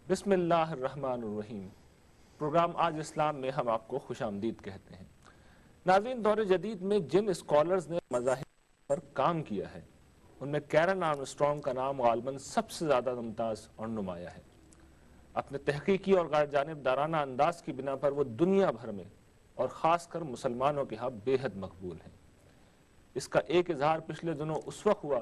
بسم اللہ الرحمن الرحیم۔ پروگرام آج اسلام میں ہم آپ کو خوش آمدید کہتے ہیں۔ ناظرین، دور جدید میں جن اسکالرز نے مذاہب پر کام کیا ہے ان میں کیرن آرمسٹرانگ کا نام غالباً سب سے زیادہ ممتاز اور نمایاں ہے۔ اپنے تحقیقی اور غیر جانبدارانہ انداز کی بنا پر وہ دنیا بھر میں اور خاص کر مسلمانوں کے ہاں بے حد مقبول ہیں۔ اس کا ایک اظہار پچھلے دنوں اس وقت ہوا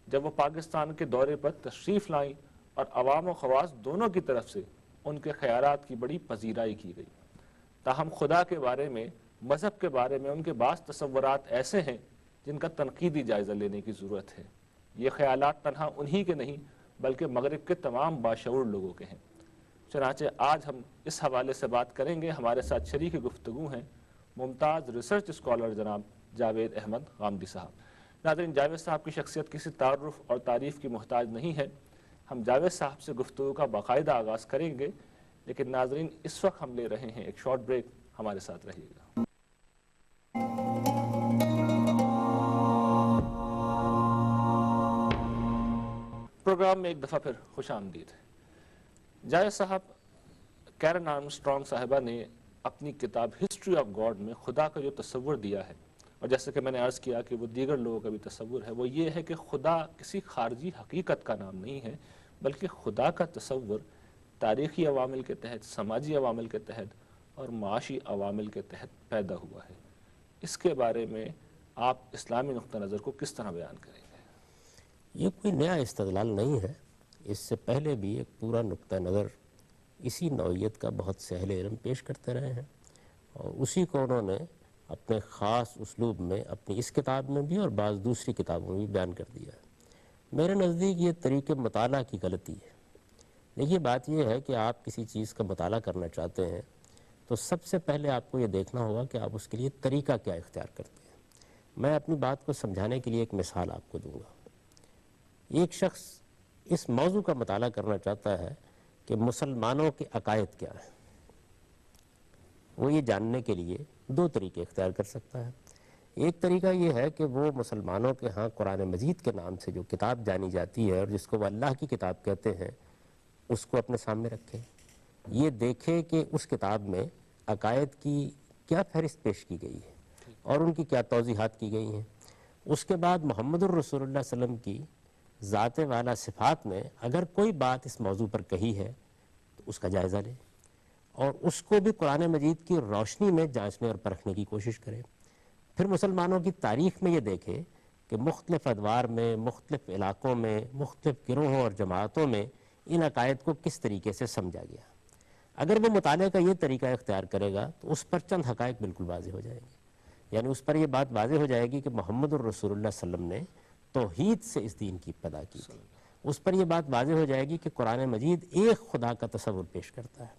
جب وہ پاکستان کے دورے پر تشریف لائیں اور عوام و خواص دونوں کی طرف سے ان کے خیالات کی بڑی پذیرائی کی گئی۔ تاہم خدا کے بارے میں، مذہب کے بارے میں ان کے بعض تصورات ایسے ہیں جن کا تنقیدی جائزہ لینے کی ضرورت ہے۔ یہ خیالات تنہا انہی کے نہیں بلکہ مغرب کے تمام باشعور لوگوں کے ہیں۔ چنانچہ آج ہم اس حوالے سے بات کریں گے۔ ہمارے ساتھ شریک گفتگو ہیں ممتاز ریسرچ اسکالر جناب جاوید احمد غامدی صاحب۔ ناظرین، جاوید صاحب کی شخصیت کسی تعارف اور تعریف کی محتاج نہیں ہے۔ ہم جاوید صاحب سے گفتگو کا باقاعدہ آغاز کریں گے، لیکن ناظرین اس وقت ہم لے رہے ہیں ایک شارٹ بریک۔ ہمارے ساتھ رہیے گا۔ پروگرام میں ایک دفعہ پھر خوش آمدید ہے۔ جاوید صاحب، کیرن آرمسٹرانگ صاحبہ نے اپنی کتاب ہسٹری آف گاڈ میں خدا کا جو تصور دیا ہے، اور جیسے کہ میں نے عرض کیا کہ وہ دیگر لوگوں کا بھی تصور ہے، وہ یہ ہے کہ خدا کسی خارجی حقیقت کا نام نہیں ہے، بلکہ خدا کا تصور تاریخی عوامل کے تحت، سماجی عوامل کے تحت اور معاشی عوامل کے تحت پیدا ہوا ہے۔ اس کے بارے میں آپ اسلامی نقطہ نظر کو کس طرح بیان کریں گے؟ یہ کوئی نیا استدلال نہیں ہے، اس سے پہلے بھی ایک پورا نقطہ نظر اسی نوعیت کا بہت سے اہل علم پیش کرتے رہے ہیں، اور اسی کو انہوں نے اپنے خاص اسلوب میں اپنی اس کتاب میں بھی اور بعض دوسری کتابوں میں بھی بیان کر دیا ہے۔ میرے نزدیک یہ طریقے مطالعہ کی غلطی ہے۔ دیکھیے، بات یہ ہے کہ آپ کسی چیز کا مطالعہ کرنا چاہتے ہیں تو سب سے پہلے آپ کو یہ دیکھنا ہوگا کہ آپ اس کے لیے طریقہ کیا اختیار کرتے ہیں۔ میں اپنی بات کو سمجھانے کے لیے ایک مثال آپ کو دوں گا۔ ایک شخص اس موضوع کا مطالعہ کرنا چاہتا ہے کہ مسلمانوں کے عقائد کیا ہیں۔ وہ یہ جاننے کے لیے دو طریقے اختیار کر سکتا ہے۔ ایک طریقہ یہ ہے کہ وہ مسلمانوں کے ہاں قرآن مجید کے نام سے جو کتاب جانی جاتی ہے اور جس کو وہ اللہ کی کتاب کہتے ہیں، اس کو اپنے سامنے رکھے، یہ دیکھے کہ اس کتاب میں عقائد کی کیا فہرست پیش کی گئی ہے اور ان کی کیا توضیحات کی گئی ہیں۔ اس کے بعد محمد الرسول اللہ صلی اللہ علیہ وسلم کی ذات والا صفات میں اگر کوئی بات اس موضوع پر کہی ہے تو اس کا جائزہ لے، اور اس کو بھی قرآن مجید کی روشنی میں جانچنے اور پرکھنے کی کوشش کرے۔ پھر مسلمانوں کی تاریخ میں یہ دیکھے کہ مختلف ادوار میں، مختلف علاقوں میں، مختلف گروہوں اور جماعتوں میں ان عقائد کو کس طریقے سے سمجھا گیا۔ اگر وہ مطالعے کا یہ طریقہ اختیار کرے گا تو اس پر چند حقائق بالکل واضح ہو جائیں گے۔ یعنی اس پر یہ بات واضح ہو جائے گی کہ محمد الرسول اللہ صلی اللہ علیہ وسلم نے توحید سے اس دین کی ابتدا کی تھی۔ اس پر یہ بات واضح ہو جائے گی کہ قرآن مجید ایک خدا کا تصور پیش کرتا ہے۔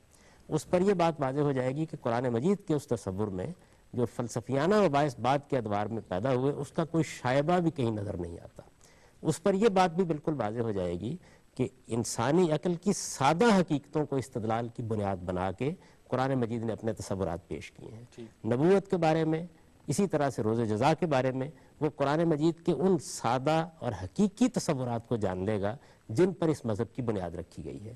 اس پر یہ بات واضح ہو جائے گی کہ قرآن مجید کے اس تصور میں جو فلسفیانہ و باعث بعد کے ادوار میں پیدا ہوئے اس کا کوئی شائبہ بھی کہیں نظر نہیں آتا۔ اس پر یہ بات بھی بالکل واضح ہو جائے گی کہ انسانی عقل کی سادہ حقیقتوں کو استدلال کی بنیاد بنا کے قرآن مجید نے اپنے تصورات پیش کیے ہیں۔ نبوت کے بارے میں، اسی طرح سے روز جزا کے بارے میں وہ قرآن مجید کے ان سادہ اور حقیقی تصورات کو جان لے گا جن پر اس مذہب کی بنیاد رکھی گئی ہے۔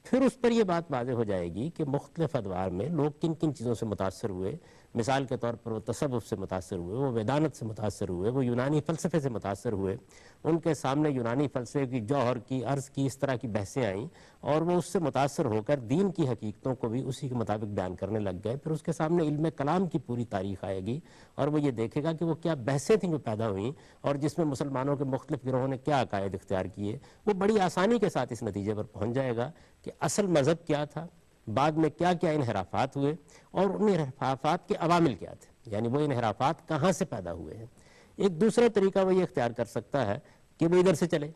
پھر اس پر یہ بات واضح ہو جائے گی کہ مختلف ادوار میں لوگ کن کن چیزوں سے متاثر ہوئے۔ مثال کے طور پر وہ تصوف سے متاثر ہوئے، وہ ویدانت سے متاثر ہوئے، وہ یونانی فلسفے سے متاثر ہوئے۔ ان کے سامنے یونانی فلسفے کی جوہر کی، عرض کی، اس طرح کی بحثیں آئیں اور وہ اس سے متاثر ہو کر دین کی حقیقتوں کو بھی اسی کے مطابق بیان کرنے لگ گئے۔ پھر اس کے سامنے علم کلام کی پوری تاریخ آئے گی اور وہ یہ دیکھے گا کہ وہ کیا بحثیں تھیں جو پیدا ہوئیں اور جس میں مسلمانوں کے مختلف گروہوں نے کیا عقائد اختیار کیے۔ وہ بڑی آسانی کے ساتھ اس نتیجے پر پہنچ جائے گا کہ اصل مذہب کیا تھا، بعد میں کیا کیا انحرافات ہوئے اور ان انحرافات کے عوامل کیا تھے، یعنی وہ انحرافات کہاں سے پیدا ہوئے ہیں۔ ایک دوسرا طریقہ وہ یہ اختیار کر سکتا ہے کہ وہ ادھر سے چلے،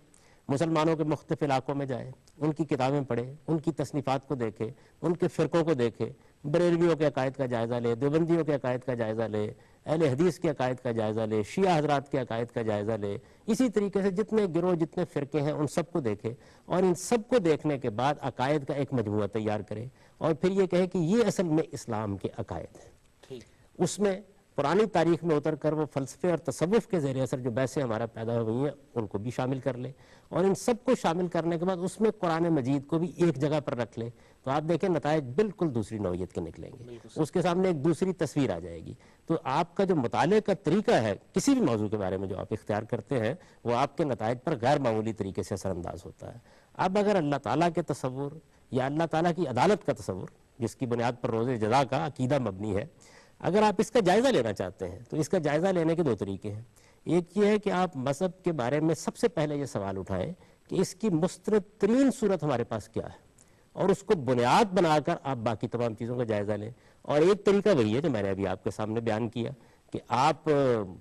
مسلمانوں کے مختلف علاقوں میں جائے، ان کی کتابیں پڑھے، ان کی تصنیفات کو دیکھے، ان کے فرقوں کو دیکھے، بریلویوں کے عقائد کا جائزہ لے، دیوبندیوں کے عقائد کا جائزہ لے، اہل حدیث کے عقائد کا جائزہ لے، شیعہ حضرات کے عقائد کا جائزہ لے، اسی طریقے سے جتنے گروہ، جتنے فرقے ہیں ان سب کو دیکھے، اور ان سب کو دیکھنے کے بعد عقائد کا ایک مجموعہ تیار کرے اور پھر یہ کہے کہ یہ اصل میں اسلام کے عقائد ہیں۔ اس میں پرانی تاریخ میں اتر کر وہ فلسفے اور تصوف کے زیر اثر جو بحثیں ہمارا پیدا ہوئی ہیں ان کو بھی شامل کر لے، اور ان سب کو شامل کرنے کے بعد اس میں قرآن مجید کو بھی ایک جگہ پر رکھ لے، تو آپ دیکھیں نتائج بالکل دوسری نوعیت کے نکلیں گے، اس کے سامنے ایک دوسری تصویر آ جائے گی۔ تو آپ کا جو مطالعے کا طریقہ ہے کسی بھی موضوع کے بارے میں جو آپ اختیار کرتے ہیں وہ آپ کے نتائج پر غیر معمولی طریقے سے اثر انداز ہوتا ہے۔ اب اگر اللہ تعالیٰ کے تصور یا اللہ تعالیٰ کی عدالت کا تصور، جس کی بنیاد پر روز جزا کا عقیدہ مبنی ہے، اگر آپ اس کا جائزہ لینا چاہتے ہیں تو اس کا جائزہ لینے کے دو طریقے ہیں۔ ایک یہ ہے کہ آپ مذہب کے بارے میں سب سے پہلے یہ سوال اٹھائیں کہ اس کی مستند ترین صورت ہمارے پاس کیا ہے، اور اس کو بنیاد بنا کر آپ باقی تمام چیزوں کا جائزہ لیں۔ اور ایک طریقہ وہی ہے جو میں نے ابھی آپ کے سامنے بیان کیا کہ آپ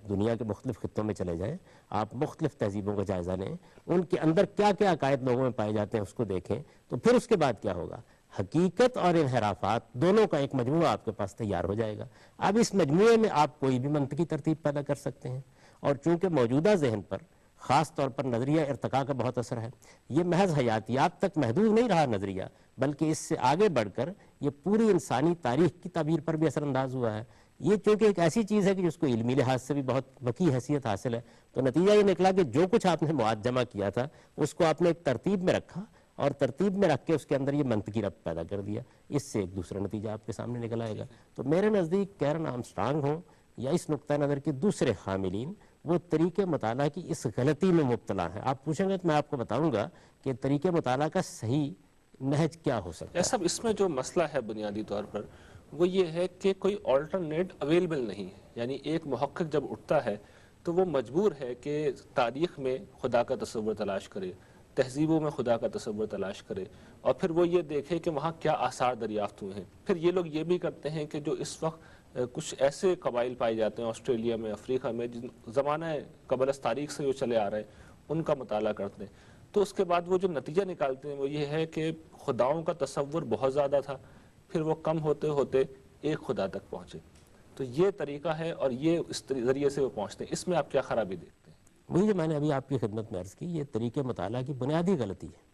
دنیا کے مختلف خطوں میں چلے جائیں، آپ مختلف تہذیبوں کا جائزہ لیں، ان کے اندر کیا کیا عقائد لوگوں میں پائے جاتے ہیں اس کو دیکھیں، تو پھر اس کے بعد کیا ہوگا، حقیقت اور انحرافات دونوں کا ایک مجموعہ آپ کے پاس تیار ہو جائے گا۔ اب اس مجموعے میں آپ کوئی بھی منطقی ترتیب پیدا کر سکتے ہیں، اور چونکہ موجودہ ذہن پر خاص طور پر نظریہ ارتقاء کا بہت اثر ہے، یہ محض حیاتیات تک محدود نہیں رہا نظریہ، بلکہ اس سے آگے بڑھ کر یہ پوری انسانی تاریخ کی تعبیر پر بھی اثر انداز ہوا ہے۔ یہ چونکہ ایک ایسی چیز ہے کہ جس کو علمی لحاظ سے بھی بہت وسیع حیثیت حاصل ہے، تو نتیجہ یہ نکلا کہ جو کچھ آپ نے مواد جمع کیا تھا اس کو آپ نے ایک ترتیب میں رکھا، اور ترتیب میں رکھ کے اس کے اندر یہ منطقی ربط پیدا کر دیا، اس سے ایک دوسرا نتیجہ آپ کے سامنے نکل آئے گا۔ تو میرے نزدیک کیرن آرمسٹرانگ ہوں یا اس نقطہ نظر کے دوسرے حاملین، وہ طریقے مطالعہ کی اس غلطی میں مبتلا ہیں۔ آپ پوچھیں گے تو میں آپ کو بتاؤں گا کہ طریقے مطالعہ کا صحیح نہج کیا ہو سکتا ہے۔ صاحب اس میں جو مسئلہ ہے بنیادی طور پر وہ یہ ہے کہ کوئی آلٹرنیٹ اویلیبل نہیں ہے، یعنی ایک محقق جب اٹھتا ہے تو وہ مجبور ہے کہ تاریخ میں خدا کا تصور تلاش کرے، تہذیبوں میں خدا کا تصور تلاش کرے، اور پھر وہ یہ دیکھے کہ وہاں کیا آثار دریافت ہوئے ہیں۔ پھر یہ لوگ یہ بھی کرتے ہیں کہ جو اس وقت کچھ ایسے قبائل پائے جاتے ہیں آسٹریلیا میں، افریقہ میں، جن زمانہ قبل از تاریخ سے جو چلے آ رہے ہیں ان کا مطالعہ کرتے ہیں، تو اس کے بعد وہ جو نتیجہ نکالتے ہیں وہ یہ ہے کہ خداؤں کا تصور بہت زیادہ تھا، پھر وہ کم ہوتے ہوتے ایک خدا تک پہنچے۔ تو یہ طریقہ ہے اور یہ اس ذریعے سے وہ پہنچتے ہیں۔ اس میں آپ کیا خرابی دیکھتے ہیں؟ وہی جو میں نے ابھی آپ کی خدمت میں عرض کی، یہ طریقے مطالعہ کی بنیادی غلطی ہے۔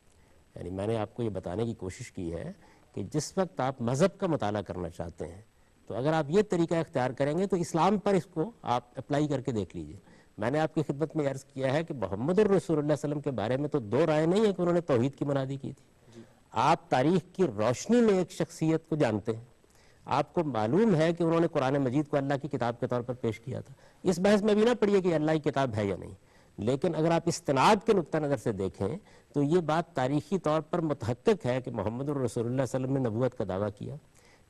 یعنی میں نے آپ کو یہ بتانے کی کوشش کی ہے کہ جس وقت آپ مذہب کا مطالعہ کرنا چاہتے ہیں تو اگر آپ یہ طریقہ اختیار کریں گے تو اسلام پر اس کو آپ اپلائی کر کے دیکھ لیجئے۔ میں نے آپ کی خدمت میں عرض کیا ہے کہ محمد الرسول اللہ صلی اللہ علیہ وسلم کے بارے میں تو دو رائے نہیں ہے کہ انہوں نے توحید کی منادی کی تھی۔ آپ تاریخ کی روشنی میں ایک شخصیت کو جانتے ہیں، آپ کو معلوم ہے کہ انہوں نے قرآن مجید کو اللہ کی کتاب کے طور پر پیش کیا تھا۔ اس بحث میں بھی نہ پڑھیے کہ اللہ کی کتاب ہے یا نہیں، لیکن اگر آپ استناد کے نقطہ نظر سے دیکھیں تو یہ بات تاریخی طور پر متحقق ہے کہ محمد الرسول اللہ صلی اللہ علیہ وسلم نے نبوت کا دعویٰ کیا۔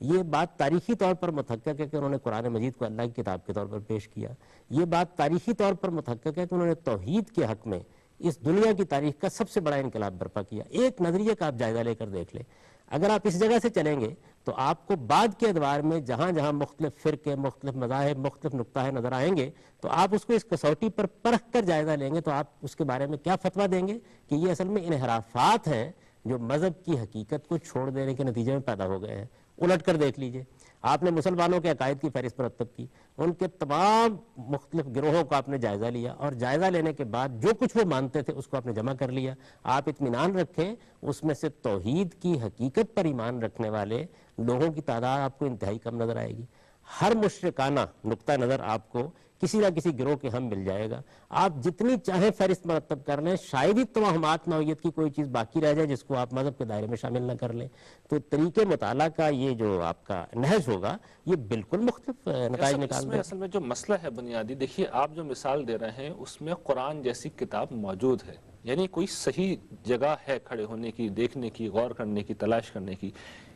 یہ بات تاریخی طور پر متحقق ہے کہ انہوں نے قرآن مجید کو اللہ کی کتاب کے طور پر پیش کیا۔ یہ بات تاریخی طور پر متحقق ہے کہ انہوں نے توحید کے حق میں اس دنیا کی تاریخ کا سب سے بڑا انقلاب برپا کیا۔ ایک نظریے کا آپ جائزہ لے کر دیکھ لیں، اگر آپ اس جگہ سے چلیں گے تو آپ کو بعد کے ادوار میں جہاں جہاں مختلف فرقے، مختلف مذاہب، مختلف نقطہ نظر آئیں گے تو آپ اس کو اس کسوٹی پر پرکھ کر جائزہ لیں گے تو آپ اس کے بارے میں کیا فتویٰ دیں گے کہ یہ اصل میں انحرافات ہیں جو مذہب کی حقیقت کو چھوڑ دینے کے نتیجے میں پیدا ہو گئے ہیں۔ الٹ کر دیکھ لیجئے، آپ نے مسلمانوں کے عقائد کی فہرست مرتب کی، ان کے تمام مختلف گروہوں کا آپ نے جائزہ لیا، اور جائزہ لینے کے بعد جو کچھ وہ مانتے تھے اس کو آپ نے جمع کر لیا۔ آپ اطمینان رکھیں اس میں سے توحید کی حقیقت پر ایمان رکھنے والے لوگوں کی تعداد آپ کو انتہائی کم نظر آئے گی۔ ہر مشرکانہ نقطہ نظر آپ کو کسی نہ کسی گروہ کے ہم مل جائے گا۔ آپ جتنی چاہیں فہرست مرتب کر لیں، شاید ہی توہمات نوعیت کی کوئی چیز باقی رہ جائے جس کو آپ مذہب کے دائرے میں شامل نہ کر لیں۔ تو طریقے مطالعہ کا یہ جو آپ کا نہج ہوگا یہ بالکل مختلف نتائج نکال دے۔ اصل میں جو مسئلہ ہے بنیادی، دیکھیے آپ جو مثال دے رہے ہیں اس میں قرآن جیسی کتاب موجود ہے، یعنی کوئی صحیح جگہ ہے کھڑے ہونے کی، دیکھنے کی، غور کرنے کی، تلاش کرنے کی۔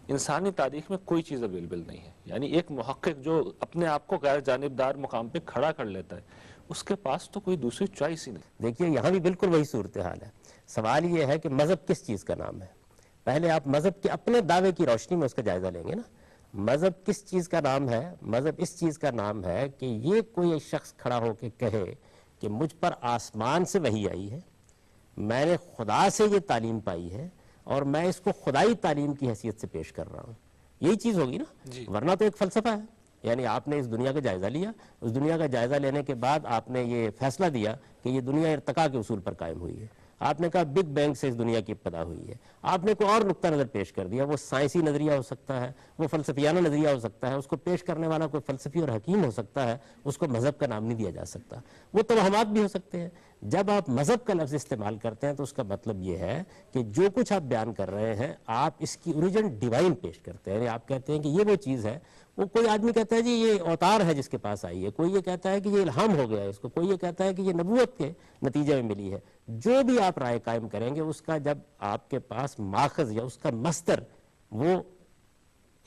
انسانی تاریخ میں کوئی چیز اویلیبل نہیں ہے، یعنی ایک محقق جو اپنے آپ کو غیر جانبدار مقام پہ کھڑا کر لیتا ہے اس کے پاس تو کوئی دوسری چوائس ہی نہیں۔ دیکھیے یہاں بھی بالکل وہی صورتحال ہے۔ سوال یہ ہے کہ مذہب کس چیز کا نام ہے۔ پہلے آپ مذہب کے اپنے دعوے کی روشنی میں اس کا جائزہ لیں گے نا۔ مذہب کس چیز کا نام ہے؟ مذہب اس چیز کا نام ہے کہ یہ کوئی شخص کھڑا ہو کے کہے کہ مجھ پر آسمان سے وحی آئی ہے، میں نے خدا سے یہ تعلیم پائی ہے اور میں اس کو خدائی تعلیم کی حیثیت سے پیش کر رہا ہوں۔ یہی چیز ہوگی نا، ورنہ تو ایک فلسفہ ہے۔ یعنی آپ نے اس دنیا کا جائزہ لیا، اس دنیا کا جائزہ لینے کے بعد آپ نے یہ فیصلہ دیا کہ یہ دنیا ارتقاء کے اصول پر قائم ہوئی ہے۔ آپ نے کہا بگ بینگ سے اس دنیا کی ابتدا ہوئی ہے، آپ نے کوئی اور نقطہ نظر پیش کر دیا، وہ سائنسی نظریہ ہو سکتا ہے، وہ فلسفیانہ نظریہ ہو سکتا ہے، اس کو پیش کرنے والا کوئی فلسفی اور حکیم ہو سکتا ہے، اس کو مذہب کا نام نہیں دیا جا سکتا، وہ توہمات بھی ہو سکتے ہیں۔ جب آپ مذہب کا لفظ استعمال کرتے ہیں تو اس کا مطلب یہ ہے کہ جو کچھ آپ بیان کر رہے ہیں آپ اس کی اوریجن ڈیوائن پیش کرتے ہیں، یعنی آپ کہتے ہیں کہ یہ وہ چیز ہے، وہ کوئی آدمی کہتا ہے جی یہ اوتار ہے جس کے پاس آئی ہے، کوئی یہ کہتا ہے کہ یہ الہام ہو گیا ہے اس کو، کوئی یہ کہتا ہے کہ یہ نبوت کے نتیجے میں ملی ہے، جو بھی آپ رائے قائم کریں گے اس کا جب آپ کے پاس ماخذ یا اس کا مصدر وہ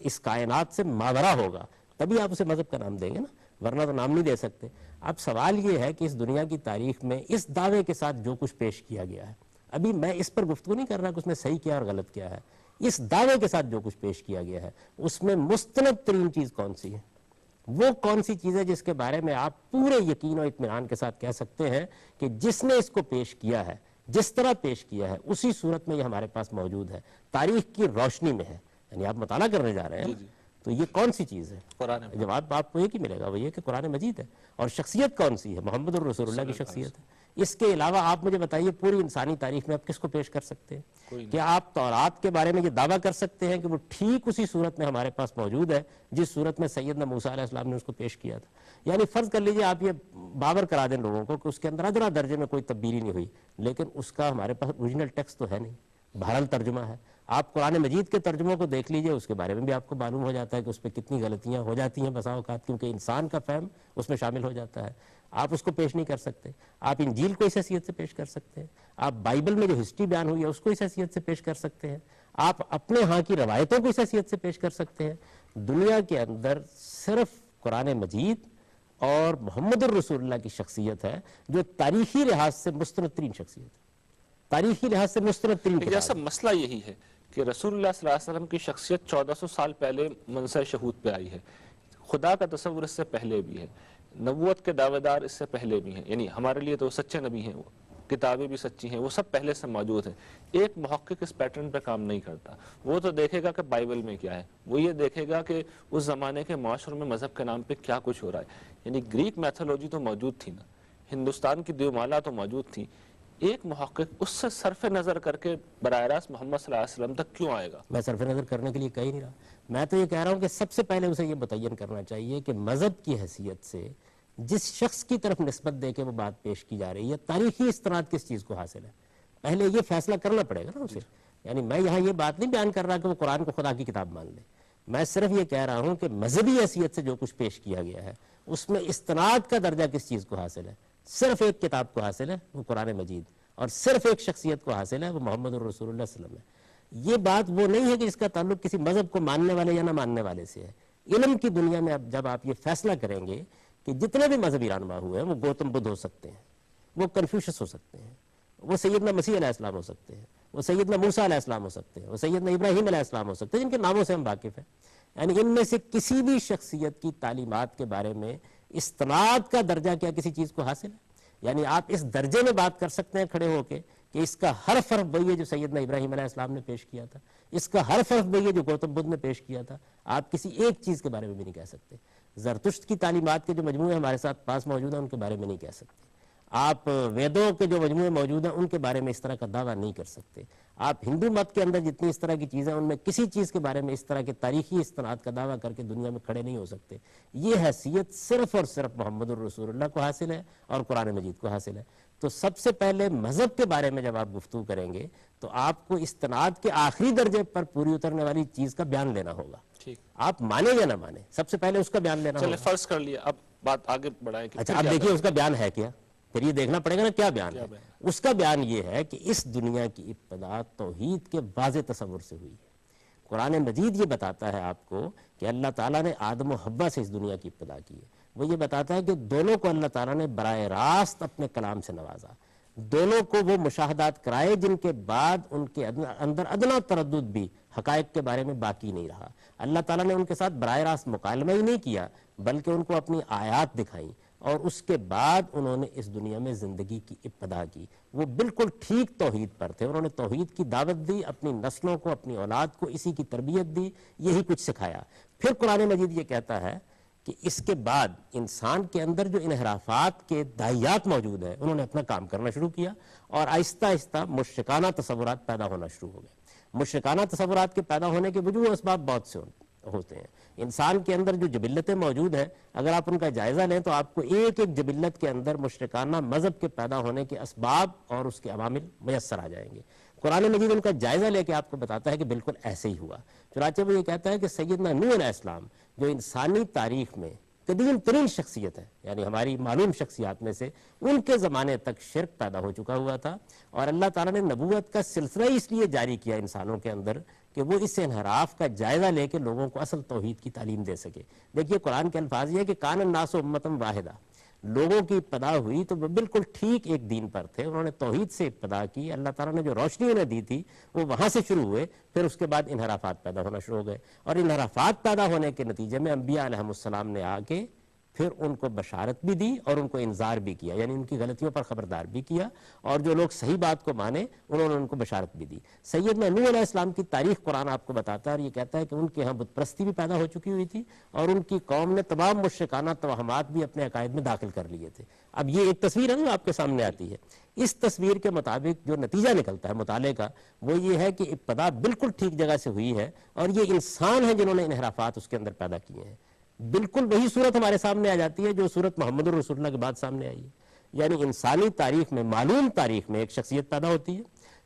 اس کائنات سے ماورا ہوگا تبھی آپ اسے مذہب کا نام دیں گے نا، ورنہ تو نام نہیں دے سکتے۔ اب سوال یہ ہے کہ اس دنیا کی تاریخ میں اس دعوے کے ساتھ جو کچھ پیش کیا گیا ہے، ابھی میں اس پر گفتگو نہیں کر رہا کہ اس نے صحیح کیا اور غلط کیا ہے، اس دعوے کے ساتھ جو کچھ پیش کیا گیا ہے اس میں مستند ترین چیز کون سی ہے، وہ کون سی چیز ہے جس کے بارے میں آپ پورے یقین و اطمینان کے ساتھ کہہ سکتے ہیں کہ جس نے اس کو پیش کیا ہے، جس طرح پیش کیا ہے اسی صورت میں یہ ہمارے پاس موجود ہے، تاریخ کی روشنی میں ہے، یعنی آپ مطالعہ کرنے جا رہے ہیں تو یہ کون سی چیز ہے؟ قرآن جواب آپ کو ایک ہی ملے گا، وہ یہ کہ قرآن مجید ہے۔ اور شخصیت کون سی ہے؟ محمد الرسول اللہ کی شخصیت ہے۔ اس کے علاوہ آپ مجھے بتائیے پوری انسانی تاریخ میں آپ کس کو پیش کر سکتے ہیں؟ کیا آپ تورات کے بارے میں یہ دعویٰ کر سکتے ہیں کہ وہ ٹھیک اسی صورت میں ہمارے پاس موجود ہے جس صورت میں سیدنا موسیٰ علیہ السلام نے اس کو پیش کیا تھا؟ یعنی فرض کر لیجئے آپ یہ باور کرا دیں لوگوں کو کہ اس کے اندر ادنا درجے میں کوئی تبدیلی نہیں ہوئی، لیکن اس کا ہمارے پاس اوریجنل ٹیکسٹ تو ہے نہیں، بہرحال ترجمہ ہے۔ آپ قرآن مجید کے ترجموں کو دیکھ لیجئے، اس کے بارے میں بھی آپ کو معلوم ہو جاتا ہے کہ اس پہ کتنی غلطیاں ہو جاتی ہیں بسا اوقات، کیونکہ انسان کا فہم اس میں شامل ہو جاتا ہے۔ آپ اس کو پیش نہیں کر سکتے۔ آپ انجیل کو اس حیثیت سے پیش کر سکتے ہیں، آپ بائبل میں جو ہسٹری بیان ہوئی ہے اس کو اس حیثیت سے پیش کر سکتے ہیں، آپ اپنے ہاں کی روایتوں کو اس حیثیت سے پیش کر سکتے ہیں۔ دنیا کے اندر صرف قرآن مجید اور محمد الرسول اللہ کی شخصیت ہے جو تاریخی لحاظ سے مستند ترین شخصیت ہے، تاریخی لحاظ سے مستند ترین کتاب جیسا مسئلہ یہی ہے کہ رسول اللہ صلی اللہ علیہ وسلم کی شخصیت 1400 سال پہلے منصب شہود پہ آئی ہے، خدا کا تصور اس سے پہلے بھی ہے، نبوت کے دعوے دار اس سے پہلے بھی ہیں، یعنی ہمارے لیے تو سچے نبی ہیں، وہ کتابیں بھی سچی ہیں، وہ سب پہلے سے موجود ہیں۔ ایک محقق اس پیٹرن پہ کام نہیں کرتا، وہ تو دیکھے گا کہ بائبل میں کیا ہے، وہ یہ دیکھے گا کہ اس زمانے کے معاشروں میں مذہب کے نام پہ کیا کچھ ہو رہا ہے۔ یعنی گریک میتھولوجی تو موجود تھی نا، ہندوستان کی دیومالا تو موجود تھی، ایک محقق اس سے صرف نظر کر کے براہ راست محمد صلی اللہ علیہ وسلم تک کیوں آئے گا؟ میں صرف نظر کرنے کے لیے کہہ ہی نہیں رہا، میں تو یہ کہہ رہا ہوں کہ سب سے پہلے اسے یہ متعین کرنا چاہیے کہ مذہب کی حیثیت سے جس شخص کی طرف نسبت دے کے وہ بات پیش کی جا رہی ہے تاریخی استناد کس چیز کو حاصل ہے، پہلے یہ فیصلہ کرنا پڑے گا نا اسے۔ یعنی میں یہاں یہ بات نہیں بیان کر رہا کہ وہ قرآن کو خدا کی کتاب مان لے، میں صرف یہ کہہ رہا ہوں کہ مذہبی حیثیت سے جو کچھ پیش کیا گیا ہے اس میں استناد کا درجہ کس چیز کو حاصل ہے؟ صرف ایک کتاب کو حاصل ہے، وہ قرآن مجید، اور صرف ایک شخصیت کو حاصل ہے، وہ محمد الرسول اللہ صلی اللہ علیہ وسلم ہے۔ یہ بات وہ نہیں ہے کہ اس کا تعلق کسی مذہب کو ماننے والے یا نہ ماننے والے سے ہے۔ علم کی دنیا میں اب جب آپ یہ فیصلہ کریں گے کہ جتنے بھی مذہبی رہنما ہوئے ہیں وہ گوتم بدھ ہو سکتے ہیں، وہ کنفیوشس ہو سکتے ہیں، وہ سیدنا مسیح علیہ السلام ہو سکتے ہیں، وہ سیدنا موسیٰ علیہ السلام ہو سکتے ہیں، وہ سیدنا ابراہیم علیہ السلام ہو سکتے ہیں، جن کے ناموں سے ہم واقف ہیں، یعنی ان میں سے کسی بھی شخصیت کی تعلیمات کے بارے میں استناد کا درجہ کیا کسی چیز کو حاصل ہے؟ یعنی آپ اس درجے میں بات کر سکتے ہیں کھڑے ہو کے کہ اس کا ہر فرق وہی ہے جو سیدنا ابراہیم علیہ السلام نے پیش کیا تھا، اس کا ہر فرق وہی ہے جو گوتم بدھ نے پیش کیا تھا، آپ کسی ایک چیز کے بارے میں بھی نہیں کہہ سکتے۔ زرتشت کی تعلیمات کے جو مجموعے ہمارے ساتھ پاس موجود ہیں ان کے بارے میں نہیں کہہ سکتے، آپ ویدوں کے جو مجموعے موجود ہیں ان کے بارے میں اس طرح کا دعویٰ نہیں کر سکتے، آپ ہندو مت کے اندر جتنی اس طرح کی چیزیں ان میں کسی چیز کے بارے میں اس طرح کے تاریخی استناد کا دعویٰ کر کے دنیا میں کھڑے نہیں ہو سکتے۔ یہ حیثیت صرف اور صرف محمد الرسول اللہ کو حاصل ہے اور قرآن مجید کو حاصل ہے۔ تو سب سے پہلے مذہب کے بارے میں جب آپ گفتگو کریں گے تو آپ کو استناد کے آخری درجے پر پوری اترنے والی چیز کا بیان لینا ہوگا، آپ مانے یا نہ مانے، سب سے پہلے اس کا بیان لینا ہوگا۔ چلے فرض کر لیا، اب بات آگے بڑھائیں۔ اچھا اب دیکھیے اس کا بیان ہے کیا، پھر یہ دیکھنا پڑے گا نا کیا بیان ہے۔ اس کا بیان یہ ہے کہ اس دنیا کی ابتدا توحید کے واضح تصور سے ہوئی ہے۔ قرآن مجید یہ بتاتا ہے آپ کو کہ اللہ تعالیٰ نے آدم و حوا سے اس دنیا کی ابتدا کی ہے، وہ یہ بتاتا ہے کہ دونوں کو اللہ تعالیٰ نے براہ راست اپنے کلام سے نوازا، دونوں کو وہ مشاہدات کرائے جن کے بعد ان کے اندر ادنا تردد بھی حقائق کے بارے میں باقی نہیں رہا۔ اللہ تعالیٰ نے ان کے ساتھ براہ راست مکالمہ ہی نہیں کیا بلکہ ان کو اپنی آیات دکھائیں، اور اس کے بعد انہوں نے اس دنیا میں زندگی کی ابتدا کی۔ وہ بالکل ٹھیک توحید پر تھے، انہوں نے توحید کی دعوت دی، اپنی نسلوں کو، اپنی اولاد کو اسی کی تربیت دی، یہی کچھ سکھایا۔ پھر قرآن مجید یہ کہتا ہے کہ اس کے بعد انسان کے اندر جو انحرافات کے داعیات موجود ہیں انہوں نے اپنا کام کرنا شروع کیا اور آہستہ آہستہ مشرکانہ تصورات پیدا ہونا شروع ہو گئے. مشرکانہ تصورات کے پیدا ہونے کے وجوہ اسباب بہت سے ہوتے ہیں. انسان کے اندر جو جبلتیں موجود ہیں اگر آپ ان کا جائزہ لیں تو آپ کو ایک ایک جبلت کے اندر مشرکانہ مذہب کے پیدا ہونے کے اسباب اور اس کے عوامل میسر آ جائیں گے. قرآن مجید ان کا جائزہ لے کے آپ کو بتاتا ہے کہ بالکل ایسے ہی ہوا. چنانچہ وہ یہ کہتا ہے کہ سیدنا نوح علیہ السلام جو انسانی تاریخ میں قدیم ترین شخصیت ہے, یعنی ہماری معلوم شخصیات میں سے, ان کے زمانے تک شرک پیدا ہو چکا ہوا تھا اور اللہ تعالیٰ نے نبوت کا سلسلہ اس لیے جاری کیا انسانوں کے اندر کہ وہ اس انحراف کا جائزہ لے کے لوگوں کو اصل توحید کی تعلیم دے سکے. دیکھیے قرآن کے الفاظ یہ ہے کہ کان الناس امۃ واحدہ, لوگوں کی ابتدا ہوئی تو وہ بالکل ٹھیک ایک دین پر تھے, انہوں نے توحید سے ابتدا کی, اللہ تعالیٰ نے جو روشنی انہیں دی تھی وہ وہاں سے شروع ہوئے, پھر اس کے بعد انحرافات پیدا ہونا شروع ہو گئے اور انحرافات پیدا ہونے کے نتیجے میں انبیاء علیہم السلام نے آ کے پھر ان کو بشارت بھی دی اور ان کو انذار بھی کیا, یعنی ان کی غلطیوں پر خبردار بھی کیا, اور جو لوگ صحیح بات کو مانے انہوں نے ان کو بشارت بھی دی. سیدنا نوح علیہ السلام کی تاریخ قرآن آپ کو بتاتا ہے اور یہ کہتا ہے کہ ان کے ہاں بت پرستی بھی پیدا ہو چکی ہوئی تھی اور ان کی قوم نے تمام مشرکانہ توہمات بھی اپنے عقائد میں داخل کر لیے تھے. اب یہ ایک تصویر ہے جو آپ کے سامنے آتی ہے. اس تصویر کے مطابق جو نتیجہ نکلتا ہے مطالعے کا وہ یہ ہے کہ ابتدا بالکل ٹھیک جگہ سے ہوئی ہے اور یہ انسان ہیں جنہوں نے انحرافات اس کے اندر پیدا کیے ہیں. بالکل وہی صورت ہمارے سامنے آ جاتی ہے جو صورت محمد الرسول اللہ کے بعد سامنے آئی ہے. یعنی انسانی تاریخ میں, معلوم تاریخ میں ایک شخصیت پیدا ہوتی ہے,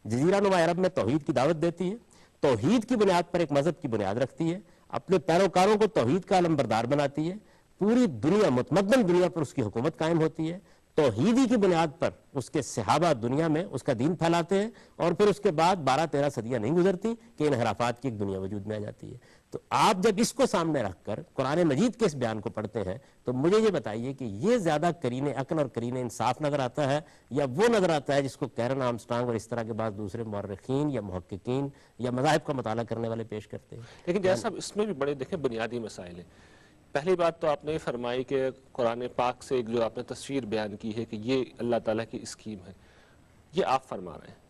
جزیرہ نما عرب میں توحید کی دعوت دیتی ہے, توحید کی بنیاد پر ایک مذہب کی بنیاد رکھتی ہے, اپنے پیروکاروں کو توحید کا علمبردار بناتی ہے, پوری دنیا متمدن دنیا پر اس کی حکومت قائم ہوتی ہے, توحیدی کی بنیاد پر اس کے صحابہ دنیا میں اس کا دین پھیلاتے ہیں اور پھر اس کے بعد 12-13 صدیاں نہیں گزرتی کہ انحرافات کی ایک دنیا وجود میں آ جاتی ہے. تو آپ جب اس کو سامنے رکھ کر قرآن مجید کے اس بیان کو پڑھتے ہیں تو مجھے یہ بتائیے کہ یہ زیادہ کرین عقل اور کرین انصاف نظر آتا ہے یا وہ نظر آتا ہے جس کو کیرن آرمسٹرانگ اور اس طرح کے بعد دوسرے مورخین یا محققین یا مذاہب کا مطالعہ کرنے والے پیش کرتے ہیں؟ لیکن جیسا اس میں بھی بڑے دیکھیں بنیادی مسائل ہیں. پہلی بات تو آپ نے فرمائی کہ قرآن پاک سے ایک جو آپ نے تصویر بیان کی ہے کہ یہ اللہ تعالیٰ کی اسکیم ہے, یہ آپ فرما رہے ہیں.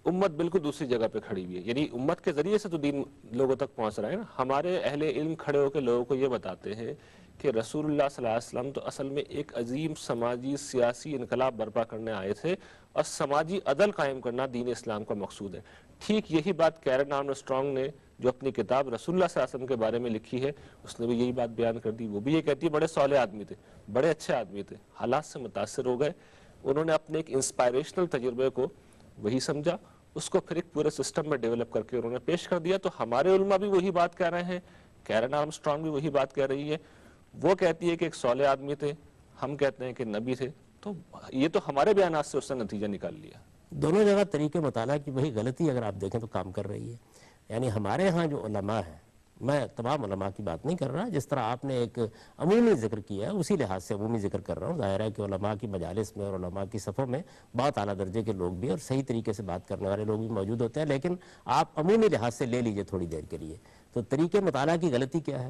امت بالکل دوسری جگہ پہ کھڑی ہوئی ہے, یعنی امت کے ذریعے سے تو دین لوگوں تک پہنچ رہا ہے نا. ہمارے اہل علم کھڑے ہو کے لوگوں کو یہ بتاتے ہیں کہ رسول اللہ صلی اللہ علیہ وسلم تو اصل میں ایک عظیم سماجی سیاسی انقلاب برپا کرنے آئے تھے اور سماجی عدل قائم کرنا دین اسلام کا مقصود ہے. ٹھیک یہی بات کیرن آرمسٹرانگ نے جو اپنی کتاب رسول اللہ صلی اللہ علیہ وسلم کے بارے میں لکھی ہے اس نے بھی یہی بات بیان کر دی. وہ بھی یہ کہتی ہے بڑے صالح آدمی تھے, بڑے اچھے آدمی تھے, حالات سے متاثر ہو گئے, انہوں نے اپنے ایک انسپائریشنل تجربے کو وہی سمجھا, اس کو پھر ایک پورے سسٹم میں ڈیولپ کر کے انہوں نے پیش کر دیا. تو ہمارے علماء بھی وہی بات کہہ رہے ہیں, کیرن آرمسٹرانگ بھی وہی بات کہہ رہی ہے. وہ کہتی ہے کہ ایک صالح آدمی تھے, ہم کہتے ہیں کہ نبی تھے. تو یہ تو ہمارے بیانات سے اس نے نتیجہ نکال لیا. دونوں جگہ طریقے مطالعہ کی وہی غلطی اگر آپ دیکھیں تو کام کر رہی ہے. یعنی ہمارے ہاں جو علماء ہیں, میں تمام علماء کی بات نہیں کر رہا, جس طرح آپ نے ایک عمومی ذکر کیا ہے اسی لحاظ سے عمومی ذکر کر رہا ہوں. ظاہر ہے کہ علماء کی مجالس میں اور علماء کی صفوں میں بہت اعلیٰ درجے کے لوگ بھی اور صحیح طریقے سے بات کرنے والے لوگ بھی موجود ہوتے ہیں, لیکن آپ عمومی لحاظ سے لے لیجئے تھوڑی دیر کے لیے. تو طریقے مطالعہ کی غلطی کیا ہے؟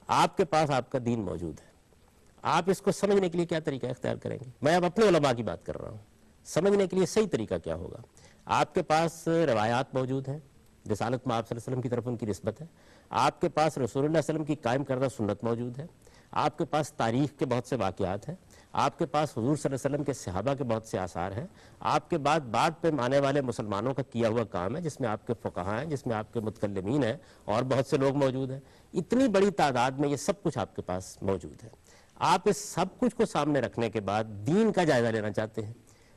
آپ کے پاس آپ کا دین موجود ہے, آپ اس کو سمجھنے کے لیے کیا طریقہ اختیار کریں گے؟ میں اب اپنے علماء کی بات کر رہا ہوں. سمجھنے کے لیے صحیح طریقہ کیا ہوگا؟ آپ کے پاس روایات موجود ہیں, رسالت میں آپ صلی اللہ علیہ وسلم کی طرف ان کی نسبت ہے. آپ کے پاس رسول اللہ صلی اللہ علیہ وسلم کی قائم کردہ سنت موجود ہے. آپ کے پاس تاریخ کے بہت سے واقعات ہیں. آپ کے پاس حضور صلی اللہ علیہ وسلم کے صحابہ کے بہت سے آثار ہیں. آپ کے بعد پہ آنے والے مسلمانوں کا کیا ہوا کام ہے جس میں آپ کے فقہاء ہیں, جس میں آپ کے متکلمین ہیں اور بہت سے لوگ موجود ہیں. اتنی بڑی تعداد میں یہ سب کچھ آپ کے پاس موجود ہے. آپ اس سب کچھ کو سامنے رکھنے کے بعد دین کا جائزہ لینا چاہتے ہیں.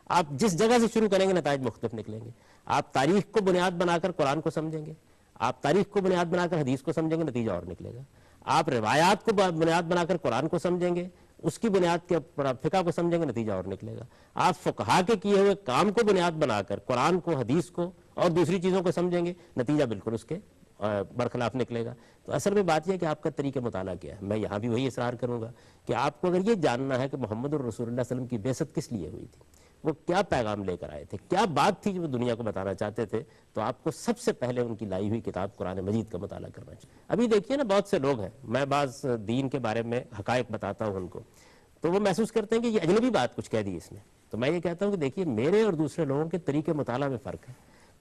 آپ جس جگہ سے شروع کریں گے نتائج مختلف نکلیں گے. آپ تاریخ کو بنیاد بنا کر قرآن کو سمجھیں گے, آپ تاریخ کو بنیاد بنا کر حدیث کو سمجھیں گے, نتیجہ اور نکلے گا. آپ روایات کو بنیاد بنا کر قرآن کو سمجھیں گے, اس کی بنیاد کے فقہ کو سمجھیں گے, نتیجہ اور نکلے گا. آپ فقہا کے کیے ہوئے کام کو بنیاد بنا کر قرآن کو, حدیث کو اور دوسری چیزوں کو سمجھیں گے, نتیجہ بالکل اس کے برخلاف نکلے گا. تو اصل میں بات یہ ہے کہ آپ کا طریقہ مطالعہ کیا ہے. میں یہاں بھی وہی اصرار کروں گا کہ آپ کو اگر یہ جاننا ہے کہ محمد الرسول اللہ صلی اللہ علیہ وسلم کی بعثت کس لیے ہوئی تھی, وہ کیا پیغام لے کر آئے تھے, کیا بات تھی جو وہ دنیا کو بتانا چاہتے تھے, تو آپ کو سب سے پہلے ان کی لائی ہوئی کتاب قرآن مجید کا مطالعہ کرنا چاہیے. ابھی دیکھیے نا, بہت سے لوگ ہیں, میں بعض دین کے بارے میں حقائق بتاتا ہوں ان کو, تو وہ محسوس کرتے ہیں کہ یہ اجنبی بات کچھ کہہ دی اس نے. تو میں یہ کہتا ہوں کہ دیکھیے میرے اور دوسرے لوگوں کے طریقے مطالعہ میں فرق ہے.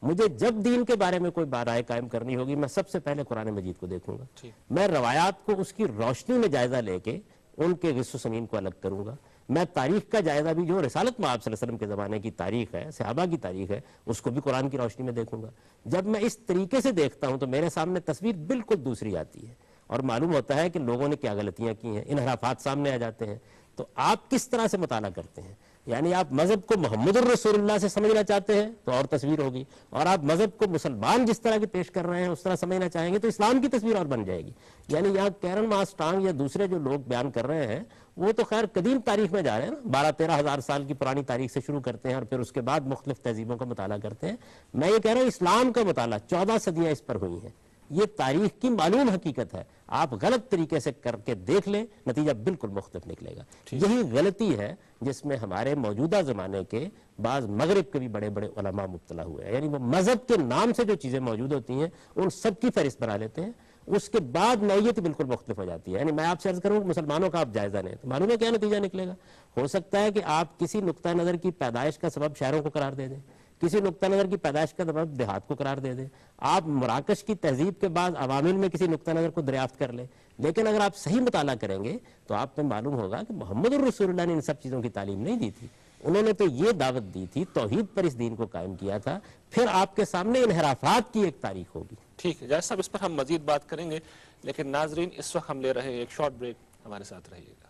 مجھے جب دین کے بارے میں کوئی رائے قائم کرنی ہوگی میں سب سے پہلے قرآن مجید کو دیکھوں گا. میں روایات کو اس کی روشنی میں جائزہ لے کے ان کے غص و سمین کو الگ کروں گا. میں تاریخ کا جائزہ بھی جو رسالت میں آپ صلی اللہ علیہ وسلم کے زمانے کی تاریخ ہے، صحابہ کی تاریخ ہے، اس کو بھی قرآن کی روشنی میں دیکھوں گا. جب میں اس طریقے سے دیکھتا ہوں تو میرے سامنے تصویر بالکل دوسری آتی ہے، اور معلوم ہوتا ہے کہ لوگوں نے کیا غلطیاں کی ہیں، انحرافات سامنے آ جاتے ہیں. تو آپ کس طرح سے مطالعہ کرتے ہیں؟ یعنی آپ مذہب کو محمد الرسول اللہ سے سمجھنا چاہتے ہیں تو اور تصویر ہوگی، اور آپ مذہب کو مسلمان جس طرح کی پیش کر رہے ہیں اس طرح سمجھنا چاہیں گے تو اسلام کی تصویر اور بن جائے گی. یعنی یہاں کیرن ماسٹانگ یا دوسرے جو لوگ بیان کر رہے ہیں وہ تو خیر قدیم تاریخ میں جا رہے ہیں نا، 12-13 ہزار سال کی پرانی تاریخ سے شروع کرتے ہیں اور پھر اس کے بعد مختلف تہذیبوں کا مطالعہ کرتے ہیں. میں یہ کہہ رہا ہوں اسلام کا مطالعہ 14 صدیاں اس پر ہوئی ہیں، یہ تاریخ کی معلوم حقیقت ہے. آپ غلط طریقے سے کر کے دیکھ لیں، نتیجہ بالکل مختلف نکلے گا. یہی غلطی ہے جس میں ہمارے موجودہ زمانے کے بعض مغرب کے بھی بڑے بڑے علماء مبتلا ہوئے ہیں. یعنی وہ مذہب کے نام سے جو چیزیں موجود ہوتی ہیں ان سب کی فہرست بنا لیتے ہیں، اس کے بعد نوعیت بالکل مختلف ہو جاتی ہے. یعنی میں آپ سے عرض کروں کہ مسلمانوں کا آپ جائزہ لیں تو معلوم ہے کیا نتیجہ نکلے گا. ہو سکتا ہے کہ آپ کسی نقطہ نظر کی پیدائش کا سبب شہروں کو قرار دے دیں، کسی نقطہ نظر کی پیدائش کا سبب دیہات کو قرار دے دیں، آپ مراکش کی تہذیب کے بعد عوامل میں کسی نقطہ نظر کو دریافت کر لیں. لیکن اگر آپ صحیح مطالعہ کریں گے تو آپ کو معلوم ہوگا کہ محمد الرسول اللہ نے ان سب چیزوں کی تعلیم نہیں دی تھی. انہوں نے تو یہ دعوت دی تھی، توحید پر اس دین کو قائم کیا تھا. پھر آپ کے سامنے انحرافات کی ایک تاریخ ہوگی. ٹھیک ہے جائز صاحب، اس پر ہم مزید بات کریں گے، لیکن ناظرین اس وقت ہم لے رہے ہیں ایک شارٹ بریک، ہمارے ساتھ رہیے گا.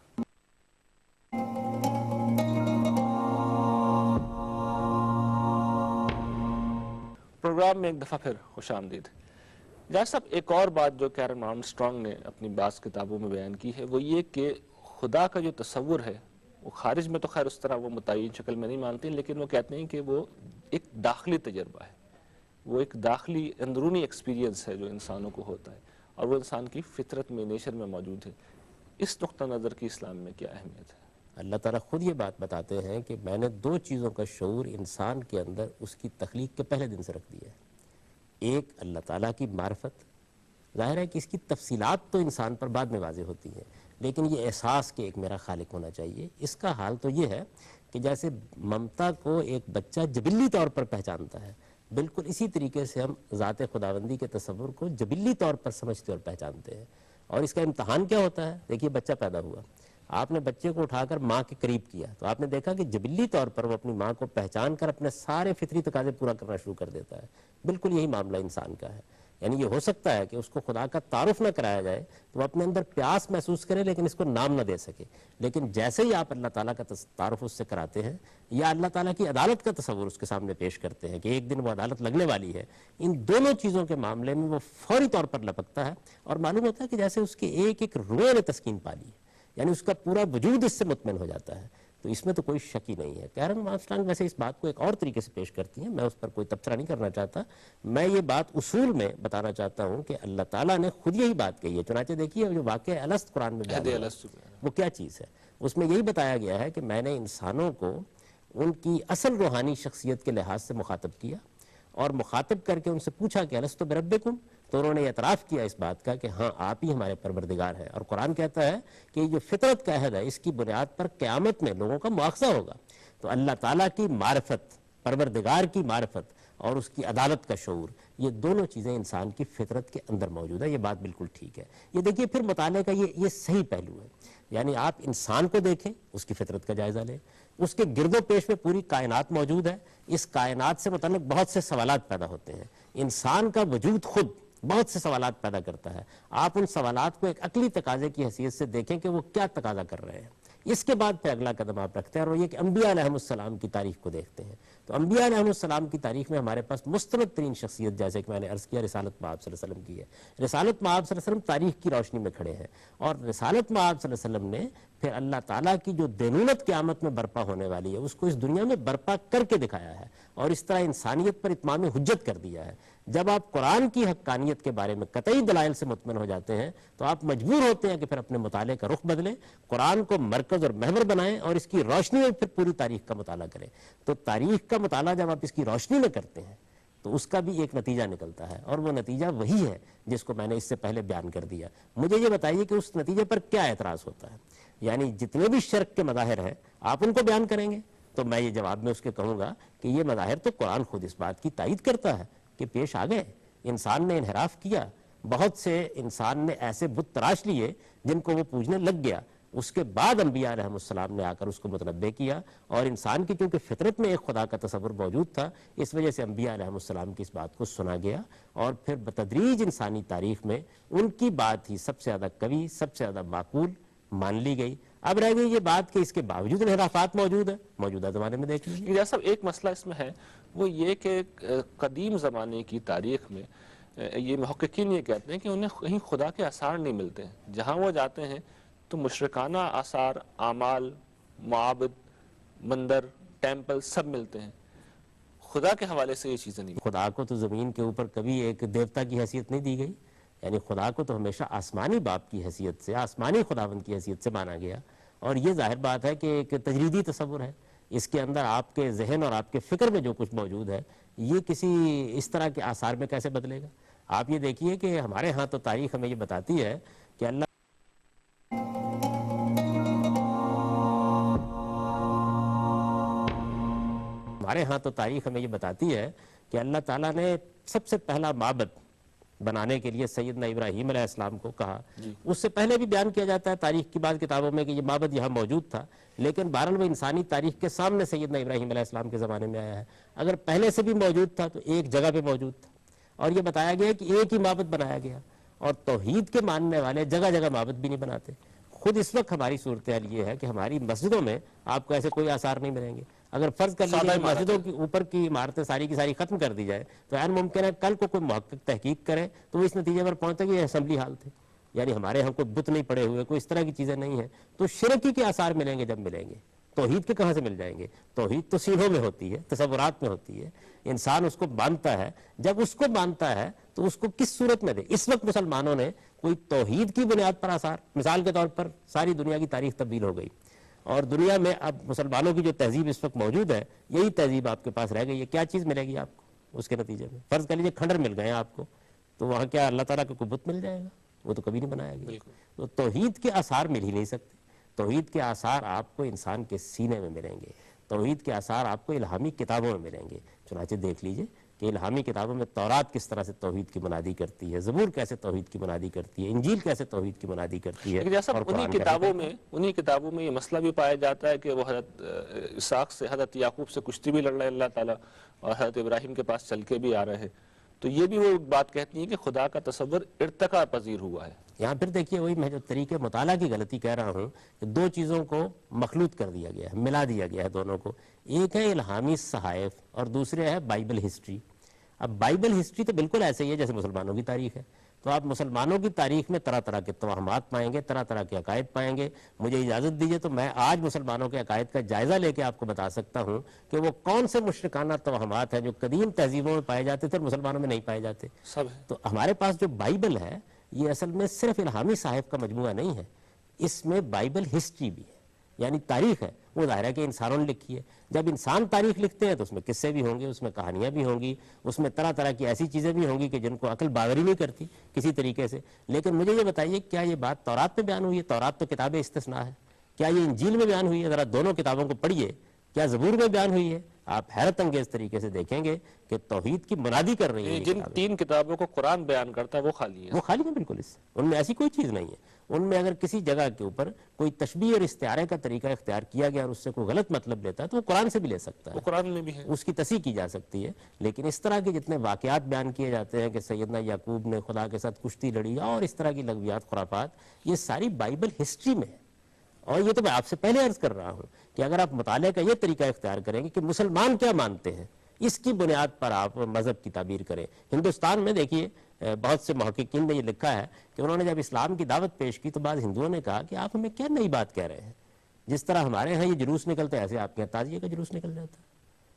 پروگرام میں ایک دفعہ پھر خوش آمدید. جائز صاحب، ایک اور بات جو کیرن آرمسٹرانگ نے اپنی بعض کتابوں میں بیان کی ہے وہ یہ کہ خدا کا جو تصور ہے وہ خارج میں تو خیر اس طرح وہ متعین شکل میں نہیں مانتے، لیکن وہ کہتے ہیں کہ وہ ایک داخلی تجربہ ہے، وہ ایک داخلی اندرونی ایکسپیرینس ہے جو انسانوں کو ہوتا ہے، اور وہ انسان کی فطرت میں، نیچر میں موجود ہے. اس نقطہ نظر کی اسلام میں کیا اہمیت ہے؟ اللہ تعالیٰ خود یہ بات بتاتے ہیں کہ میں نے 2 چیزوں کا شعور انسان کے اندر اس کی تخلیق کے پہلے دن سے رکھ دیا ہے. ایک اللہ تعالیٰ کی معرفت، ظاہر ہے کہ اس کی تفصیلات تو انسان پر بعد میں واضح ہوتی ہیں، لیکن یہ احساس کہ ایک میرا خالق ہونا چاہیے. اس کا حال تو یہ ہے کہ جیسے ممتا کو ایک بچہ جبلی طور پر پہچانتا ہے، بالکل اسی طریقے سے ہم ذات خداوندی کے تصور کو جبلی طور پر سمجھتے اور پہچانتے ہیں. اور اس کا امتحان کیا ہوتا ہے؟ دیکھیے بچہ پیدا ہوا، آپ نے بچے کو اٹھا کر ماں کے قریب کیا تو آپ نے دیکھا کہ جبلی طور پر وہ اپنی ماں کو پہچان کر اپنے سارے فطری تقاضے پورا کرنا شروع کر دیتا ہے. بالکل یہی معاملہ انسان کا ہے. یعنی یہ ہو سکتا ہے کہ اس کو خدا کا تعارف نہ کرایا جائے تو وہ اپنے اندر پیاس محسوس کرے لیکن اس کو نام نہ دے سکے. لیکن جیسے ہی آپ اللہ تعالیٰ کا تعارف اس سے کراتے ہیں یا اللہ تعالیٰ کی عدالت کا تصور اس کے سامنے پیش کرتے ہیں کہ ایک دن وہ عدالت لگنے والی ہے، ان دونوں چیزوں کے معاملے میں وہ فوری طور پر لپکتا ہے اور معلوم ہوتا ہے کہ جیسے اس کے ایک ایک روئے نے تسکین پا لی ہے. یعنی اس کا پورا وجود اس سے مطمئن ہو جاتا ہے. تو اس میں تو کوئی شک ہی نہیں ہے. کیرن آرمسٹرانگ ویسے اس بات کو ایک اور طریقے سے پیش کرتی ہیں، میں اس پر کوئی تبصرہ نہیں کرنا چاہتا. میں یہ بات اصول میں بتانا چاہتا ہوں کہ اللہ تعالیٰ نے خود یہی بات کہی ہے. چنانچہ دیکھیے جو واقعہ الست قرآن میں بیان ہوا وہ کیا چیز ہے. اس میں یہی بتایا گیا ہے کہ میں نے انسانوں کو ان کی اصل روحانی شخصیت کے لحاظ سے مخاطب کیا اور مخاطب کر کے ان سے پوچھا کہ الست بربکم، تو انہوں نے اعتراف کیا اس بات کا کہ ہاں آپ ہی ہمارے پروردگار ہیں. اور قرآن کہتا ہے کہ یہ جو فطرت کا عہد ہے اس کی بنیاد پر قیامت میں لوگوں کا مواخذہ ہوگا. تو اللہ تعالیٰ کی معرفت، پروردگار کی معرفت اور اس کی عدالت کا شعور، یہ دونوں چیزیں انسان کی فطرت کے اندر موجود ہے. یہ بات بالکل ٹھیک ہے. یہ دیکھیے پھر مطالعے کا یہ صحیح پہلو ہے. یعنی آپ انسان کو دیکھیں، اس کی فطرت کا جائزہ لیں، اس کے گرد و پیش میں پوری کائنات موجود ہے. اس کائنات سے متعلق بہت سے سوالات پیدا ہوتے ہیں. انسان کا وجود خود بہت سے سوالات پیدا کرتا ہے. آپ ان سوالات کو ایک عقلی تقاضے کی حیثیت سے دیکھیں کہ وہ کیا تقاضا کر رہے ہیں. اس کے بعد پھر اگلا قدم آپ رکھتے ہیں اور وہ یہ کہ انبیاء علیہ السلام کی تاریخ کو دیکھتے ہیں. تو انبیاء علیہ السلام کی تاریخ میں ہمارے پاس مستند ترین شخصیت، جیسے کہ میں نے عرض کیا، رسالت مآب صلی اللہ علیہ وسلم کی ہے. رسالت مآب صلی اللہ علیہ وسلم تاریخ کی روشنی میں کھڑے ہیں اور رسالت مآب صلی اللہ علیہ وسلم نے پھر اللہ تعالیٰ کی جو دینونت قیامت میں برپا ہونے والی ہے اس کو اس دنیا میں برپا کر کے دکھایا ہے اور اس طرح انسانیت پر اتمام حجت کر دیا ہے. جب آپ قرآن کی حقانیت کے بارے میں قطعی دلائل سے مطمئن ہو جاتے ہیں تو آپ مجبور ہوتے ہیں کہ پھر اپنے مطالعے کا رخ بدلیں، قرآن کو مرکز اور محور بنائیں اور اس کی روشنی میں پھر پوری تاریخ کا مطالعہ کریں. تو تاریخ کا مطالعہ جب آپ اس کی روشنی میں کرتے ہیں تو اس کا بھی ایک نتیجہ نکلتا ہے اور وہ نتیجہ وہی ہے جس کو میں نے اس سے پہلے بیان کر دیا. مجھے یہ بتائیے کہ اس نتیجے پر کیا اعتراض ہوتا ہے. یعنی جتنے بھی شرک کے مظاہر ہیں آپ ان کو بیان کریں گے تو میں یہ جواب میں اس کے کہوں گا کہ یہ مظاہر تو قرآن خود اس بات کی تائید کرتا ہے کہ پیش آ گئے. انسان نے انحراف کیا، بہت سے انسان نے ایسے بت تراش لیے جن کو وہ پوجنے لگ گیا. اس کے بعد انبیاء علیہ السلام نے آ کر اس کو متنبع کیا، اور انسان کی چونکہ فطرت میں ایک خدا کا تصور موجود تھا، اس وجہ سے انبیاء علیہ السلام کی اس بات کو سنا گیا، اور پھر بتدریج انسانی تاریخ میں ان کی بات ہی سب سے زیادہ قوی، سب سے زیادہ معقول مان لی گئی۔ اب رہ گئی یہ بات کہ اس کے باوجود انحرافات موجود ہیں، موجودہ زمانے میں دیکھ لیجیے۔ جیسا ایک مسئلہ اس میں ہے وہ یہ کہ قدیم زمانے کی تاریخ میں یہ محققین یہ کہتے ہیں کہ انہیں کہیں خدا کے آثار نہیں ملتے ہیں، جہاں وہ جاتے ہیں تو مشرکانہ آثار، اعمال، معابد، مندر، ٹیمپل سب ملتے ہیں، خدا کے حوالے سے یہ چیزیں نہیں۔ خدا کو تو زمین کے اوپر کبھی ایک دیوتا کی حیثیت نہیں دی گئی، یعنی خدا کو تو ہمیشہ آسمانی باپ کی حیثیت سے، آسمانی خداوند کی حیثیت سے مانا گیا، اور یہ ظاہر بات ہے کہ ایک تجریدی تصور ہے، اس کے اندر آپ کے ذہن اور آپ کے فکر میں جو کچھ موجود ہے یہ کسی اس طرح کے آثار میں کیسے بدلے گا؟ آپ یہ دیکھیے کہ ہمارے ہاں تو تاریخ ہمیں یہ بتاتی ہے کہ اللہ اللہ تعالیٰ نے سب سے پہلا معبد بنانے کے لیے سیدنا ابراہیم علیہ السلام کو کہا۔ اس سے پہلے بھی بیان کیا جاتا ہے تاریخ کی بعض کتابوں میں کہ یہ معبد یہاں موجود تھا، لیکن بہرحال وہ انسانی تاریخ کے سامنے سیدنا ابراہیم علیہ السلام کے زمانے میں آیا ہے۔ اگر پہلے سے بھی موجود تھا تو ایک جگہ پہ موجود تھا، اور یہ بتایا گیا کہ ایک ہی معبد بنایا گیا، اور توحید کے ماننے والے جگہ جگہ معبد بھی نہیں بناتے۔ خود اس وقت ہماری صورتحال یہ ہے کہ ہماری مسجدوں میں آپ کو ایسے کوئی آثار نہیں ملیں گے۔ اگر فرض کر لیجیے کہ مسجدوں کی اوپر کی عمارتیں ساری کی ساری ختم کر دی جائے تو غیر ممکن ہے کل کو کوئی محقق تحقیق کرے تو وہ اس نتیجے پر پہنچے کہ یہ اسمبلی ہال تھے، یعنی ہمارے ہاں کوئی بت نہیں پڑے ہوئے، کوئی اس طرح کی چیزیں نہیں ہیں، تو شرکی کے آثار ملیں گے جب ملیں گے، توحید کے کہاں سے مل جائیں گے؟ توحید تو سینوں میں ہوتی ہے، تصورات میں ہوتی ہے، انسان اس کو مانتا ہے، جب اس کو مانتا ہے تو اس کو کس صورت میں دے؟ اس وقت مسلمانوں نے کوئی توحید کی بنیاد پر آثار، مثال کے طور پر ساری دنیا کی تاریخ تبدیل ہو گئی، اور دنیا میں اب مسلمانوں کی جو تہذیب اس وقت موجود ہے یہی تہذیب آپ کے پاس رہ گئی ہے، کیا چیز ملے گی آپ کو اس کے نتیجے میں؟ فرض کر لیجیے کھنڈر مل گئے ہیں آپ کو، تو وہاں کیا اللہ تعالیٰ کا کوئی بت مل جائے گا؟ وہ تو کبھی نہیں بنایا گیا۔ تو توحید کے آثار مل ہی نہیں سکتے۔ توحید کے آثار آپ کو انسان کے سینے میں ملیں گے، توحید کے آثار آپ کو الہامی کتابوں میں ملیں گے۔ چنانچہ دیکھ لیجئے کہ الہامی کتابوں میں تورات کس طرح سے توحید کی منادی کرتی ہے، زبور کیسے توحید کی منادی کرتی ہے، انجیل کیسے توحید کی منادی کرتی ہے، اور انہی کتابوں میں یہ مسئلہ بھی پایا جاتا ہے کہ وہ حضرت اسحاق سے، حضرت یعقوب سے کشتی بھی لڑ رہے اللہ تعالیٰ، اور حضرت ابراہیم کے پاس چل کے بھی آ رہے ہیں، تو یہ بھی وہ بات کہتی ہے کہ خدا کا تصور ارتقا پذیر ہوا ہے۔ یہاں پھر دیکھیے وہی میں جو طریقے مطالعہ کی غلطی کہہ رہا ہوں کہ دو چیزوں کو مخلوط کر دیا گیا ہے، ملا دیا گیا ہے دونوں کو، ایک ہے الہامی صحائف اور دوسرے ہے بائبل ہسٹری۔ اب بائبل ہسٹری تو بالکل ایسے ہی ہے جیسے مسلمانوں کی تاریخ ہے، تو آپ مسلمانوں کی تاریخ میں طرح طرح کے توہمات پائیں گے، طرح طرح کے عقائد پائیں گے۔ مجھے اجازت دیجئے تو میں آج مسلمانوں کے عقائد کا جائزہ لے کے آپ کو بتا سکتا ہوں کہ وہ کون سے مشرکانہ توہمات ہیں جو قدیم تہذیبوں میں پائے جاتے تھے اور مسلمانوں میں نہیں پائے جاتے۔ تو ہمارے پاس جو بائبل ہے یہ اصل میں صرف الہامی صحائف کا مجموعہ نہیں ہے، اس میں بائبل ہسٹری بھی ہے، یعنی تاریخ ہے، وہ ظاہر ہے کہ انسانوں نے لکھی ہے۔ جب انسان تاریخ لکھتے ہیں تو اس میں قصے بھی ہوں گے، اس میں کہانیاں بھی ہوں گی، اس میں طرح طرح کی ایسی چیزیں بھی ہوں گی کہ جن کو عقل باور ہی نہیں کرتی کسی طریقے سے۔ لیکن مجھے یہ بتائیے کیا یہ بات تورات میں بیان ہوئی ہے؟ تورات تو کتاب استثناء ہے۔ کیا یہ انجیل میں بیان ہوئی ہے؟ ذرا دونوں کتابوں کو پڑھیے، کیا زبور میں بیان ہوئی ہے؟ آپ حیرت انگیز طریقے سے دیکھیں گے کہ توحید کی منادی کر رہی ہیں۔ جن تین کتابوں کو قرآن بیان کرتا ہے وہ خالی ہے، وہ خالی ہے بالکل، اس سے ان میں ایسی کوئی چیز نہیں ہے۔ ان میں اگر کسی جگہ کے اوپر کوئی تشبیہ اور استعارے کا طریقہ اختیار کیا گیا اور اس سے کوئی غلط مطلب لیتا ہے تو وہ قرآن سے بھی لے سکتا ہے، وہ قرآن میں بھی ہے، اس کی تصحیح کی جا سکتی ہے۔ لیکن اس طرح کے جتنے واقعات بیان کیے جاتے ہیں کہ سیدنا یعقوب نے خدا کے ساتھ کشتی لڑی اور اس طرح کی لغویات، خرافات، یہ ساری بائبل ہسٹری میں ہے۔ اور یہ تو میں آپ سے پہلے عرض کر رہا ہوں کہ اگر آپ مطالعے کا یہ طریقہ اختیار کریں گے کہ مسلمان کیا مانتے ہیں، اس کی بنیاد پر آپ مذہب کی تعبیر کریں۔ ہندوستان میں دیکھیے بہت سے محققین نے یہ لکھا ہے کہ انہوں نے جب اسلام کی دعوت پیش کی تو بعض ہندوؤں نے کہا کہ آپ ہمیں کیا نئی بات کہہ رہے ہیں، جس طرح ہمارے ہاں یہ جلوس نکلتا ہے ایسے آپ کے یہاں تعزیے کا جلوس نکل جاتا ہے،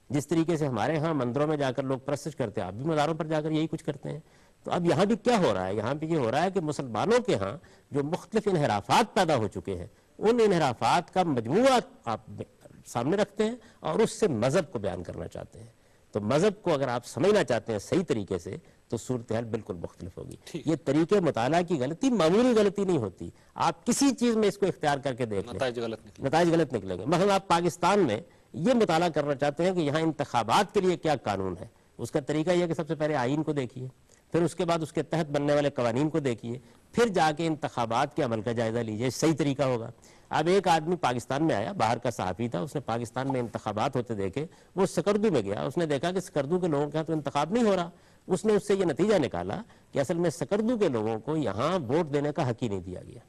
جس طریقے سے ہمارے ہاں مندروں میں جا کر لوگ پرستش کرتے ہیں آپ بھی مزاروں پر جا کر یہی کچھ کرتے ہیں۔ تو اب یہاں بھی کیا ہو رہا ہے؟ یہاں بھی یہ ہو رہا ہے کہ مسلمانوں کے ہاں جو مختلف انحرافات پیدا ہو چکے ہیں ان انحرافات کا مجموعہ آپ سامنے رکھتے ہیں اور اس سے مذہب کو بیان کرنا چاہتے ہیں۔ تو مذہب کو اگر آپ سمجھنا چاہتے ہیں صحیح طریقے سے تو صورتحال بالکل مختلف ہوگی۔ یہ طریقے مطالعہ کی غلطی معمولی غلطی نہیں ہوتی، آپ کسی چیز میں اس کو اختیار کر کے دیکھ لیں، نتائج غلط نکلیں گے۔ مثلا آپ پاکستان میں یہ مطالعہ کرنا چاہتے ہیں کہ یہاں انتخابات کے لیے کیا قانون ہے، اس کا طریقہ یہ کہ سب سے پہلے آئین کو دیکھیے، پھر اس کے بعد اس کے تحت بننے والے قوانین کو دیکھیے، پھر جا کے انتخابات کے عمل کا جائزہ لیجئے، صحیح طریقہ ہوگا۔ اب ایک آدمی پاکستان میں آیا، باہر کا صحافی تھا، اس نے پاکستان میں انتخابات ہوتے دیکھے، وہ سکردو میں گیا، اس نے دیکھا کہ سکردو کے لوگوں کا تو انتخاب نہیں ہو رہا، اس نے اس سے یہ نتیجہ نکالا کہ اصل میں سکردو کے لوگوں کو یہاں ووٹ دینے کا حق ہی نہیں دیا گیا۔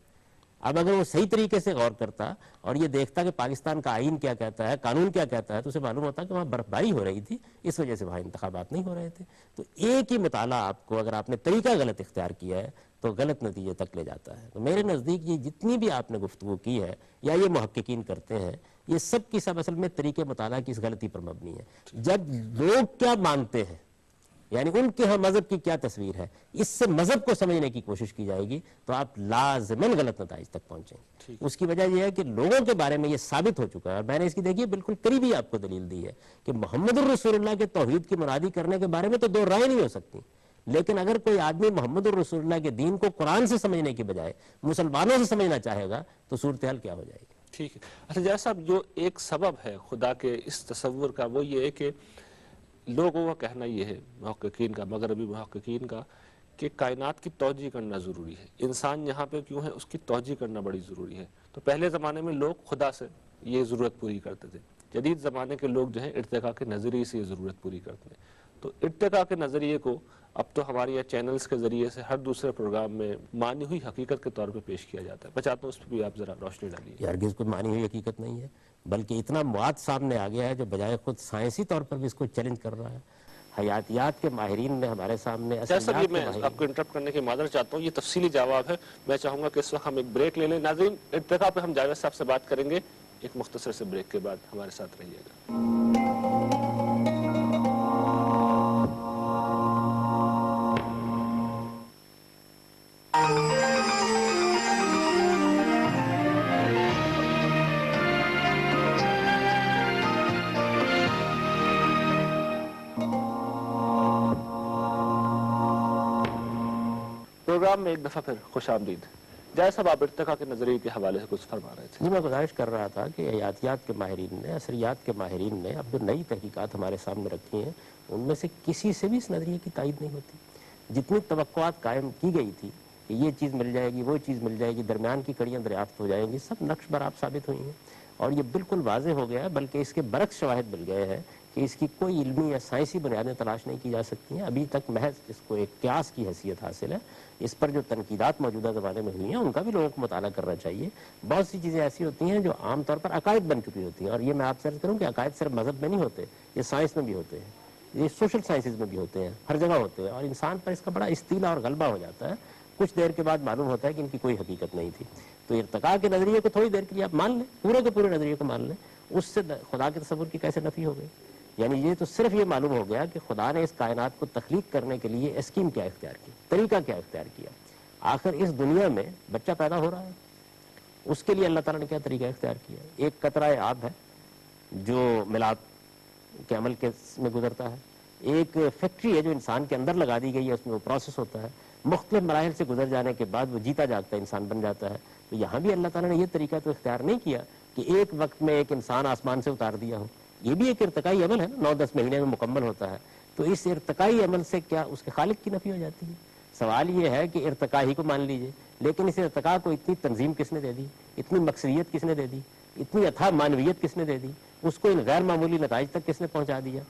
اب اگر وہ صحیح طریقے سے غور کرتا اور یہ دیکھتا کہ پاکستان کا آئین کیا کہتا ہے، قانون کیا کہتا ہے، تو اسے معلوم ہوتا کہ وہاں برف باری ہو رہی تھی، اس وجہ سے وہاں انتخابات نہیں ہو رہے تھے۔ تو ایک ہی مطالعہ آپ کو، اگر آپ نے طریقہ غلط اختیار کیا ہے تو غلط نتیجے تک لے جاتا ہے۔ تو میرے نزدیک یہ جتنی بھی آپ نے گفتگو کی ہے یا یہ محققین کرتے ہیں، یہ سب کی سب اصل میں طریقے مطالعہ کی اس غلطی پر مبنی ہے۔ جب لوگ کیا مانتے ہیں، یعنی ان کے ہاں مذہب کی کیا تصویر ہے، اس سے مذہب کو سمجھنے کی کوشش کی جائے گی تو آپ لازماً غلط نتائج تک پہنچیں گے۔ اس کی وجہ یہ ہے کہ لوگوں کے بارے میں یہ ثابت ہو چکا ہے، اور میں نے اس کی دیکھیے بالکل قریبی آپ کو دلیل دی ہے کہ محمد الرسول اللہ کے توحید کی منادی کرنے کے بارے میں تو دو رائے نہیں ہو سکتی، لیکن اگر کوئی آدمی محمد الرسول اللہ کے دین کو قرآن سے سمجھنے کی بجائے مسلمانوں سے سمجھنا چاہے گا تو صورتحال کیا ہو جائے گی؟ ٹھیک ہے۔ اچھا جیسا صاحب، جو ایک سبب ہے خدا کے اس تصور کا وہ یہ ہے کہ لوگوں کا کہنا یہ ہے، محققین کا، مغربی محققین کا، کہ کائنات کی توجہ کرنا ضروری ہے، انسان یہاں پہ کیوں ہے اس کی توجہ کرنا بڑی ضروری ہے۔ تو پہلے زمانے میں لوگ خدا سے یہ ضرورت پوری کرتے تھے، جدید زمانے کے لوگ جو ہیں ارتقاء کے نظریے سے یہ ضرورت پوری کرتے ہیں۔ تو ارتقاء کے نظریے کو اب تو ہماری یہ چینلز کے ذریعے سے ہر دوسرے پروگرام میں مانی ہوئی حقیقت کے طور پہ پیش کیا جاتا ہے۔ میں چاہتا ہوں اس پہ بھی آپ ذرا روشنی ڈالیے۔ یہ ہرگز کوئی مانی ہوئی حقیقت نہیں ہے، بلکہ اتنا مواد سامنے آ گیا ہے جو بجائے خود سائنسی طور پر بھی اس کو چیلنج کر رہا ہے۔ حیاتیات کے ماہرین نے ہمارے سامنے، جیسا بھی میں آپ کو انٹرپٹ کرنے کی معذرت چاہتا ہوں، یہ تفصیلی جواب ہے۔ میں چاہوں گا کہ اس وقت ہم ایک بریک لے لیں۔ ناظرین، ارتقاء پہ ہم جاوید صاحب سے بات کریں گے، ایک مختصر سے بریک کے بعد ہمارے ساتھ رہیے گا۔ پروگرام میں ایک دفعہ پھر خوش آمدید۔ جائے صاحب، آپ ارتقاء کے نظریے کے حوالے سے کچھ فرما رہے تھے۔ جی، میں گزارش کر رہا تھا کہ حیاتیات کے ماہرین نے، عصریات کے ماہرین نے اب جو نئی تحقیقات ہمارے سامنے رکھی ہیں ان میں سے کسی سے بھی اس نظریے کی تائید نہیں ہوتی۔ جتنی توقعات قائم کی گئی تھی کہ یہ چیز مل جائے گی، وہ چیز مل جائے گی، درمیان کی کڑیاں دریافت ہو جائیں گی، سب نقش برآب ثابت ہوئی ہیں، اور یہ بالکل واضح ہو گیا ہے، بلکہ اس کے برعکس شواہد مل گئے ہیں کہ اس کی کوئی علمی یا سائنسی بنیادیں تلاش نہیں کی جا سکتی ہیں۔ ابھی تک محض اس کو ایک قیاس کی حیثیت حاصل ہے۔ اس پر جو تنقیدات موجودہ زمانے میں ہوئی ہیں ان کا بھی لوگوں کو مطالعہ کرنا چاہیے۔ بہت سی چیزیں ایسی ہوتی ہیں جو عام طور پر عقائد بن چکی ہوتی ہیں، اور یہ میں آپ سے عرض کروں کہ عقائد صرف مذہب میں نہیں ہوتے، یہ سائنس میں بھی ہوتے ہیں، یہ سوشل سائنسز میں بھی ہوتے ہیں، ہر جگہ ہوتے ہیں، اور انسان پر اس کا بڑا استیلا اور غلبہ ہو جاتا ہے۔ کچھ دیر کے بعد معلوم ہوتا ہے کہ ان کی کوئی حقیقت نہیں تھی۔ تو ارتقاء کے نظریے کو تھوڑی دیر کے لیے آپ مان لیں، پورے کے پورے نظریے کو مان لیں، اس سے خدا کے تصور کی کیسے نفی ہو گئی؟ یعنی یہ تو صرف یہ معلوم ہو گیا کہ خدا نے اس کائنات کو تخلیق کرنے کے لیے اسکیم کیا اختیار کی، طریقہ کیا اختیار کیا۔ آخر اس دنیا میں بچہ پیدا ہو رہا ہے، اس کے لیے اللہ تعالیٰ نے کیا طریقہ اختیار کیا؟ ایک قطرہ آب ہے جو ملاپ کے عمل میں گزرتا ہے، ایک فیکٹری ہے جو انسان کے اندر لگا دی گئی ہے، اس میں وہ پروسیس ہوتا ہے، مختلف مراحل سے گزر جانے کے بعد وہ جیتا جاگتا انسان بن جاتا ہے۔ تو یہاں بھی اللہ تعالیٰ نے یہ طریقہ تو اختیار نہیں کیا کہ ایک وقت میں ایک انسان آسمان سے اتار دیا ہو۔ یہ بھی ایک ارتقائی عمل ہے نا، 9-10 مہینے میں مکمل ہوتا ہے۔ تو اس ارتقائی عمل سے کیا اس کے خالق کی نفی ہو جاتی ہے؟ سوال یہ ہے کہ ارتقاء ہی کو مان لیجئے، لیکن اس ارتقاء کو اتنی تنظیم کس نے دے دی، اتنی مقصدیت کس نے دے دی، اتنی اتھا معنویت کس نے دے دی، اس کو ان غیر معمولی نتائج تک کس نے پہنچا دیا؟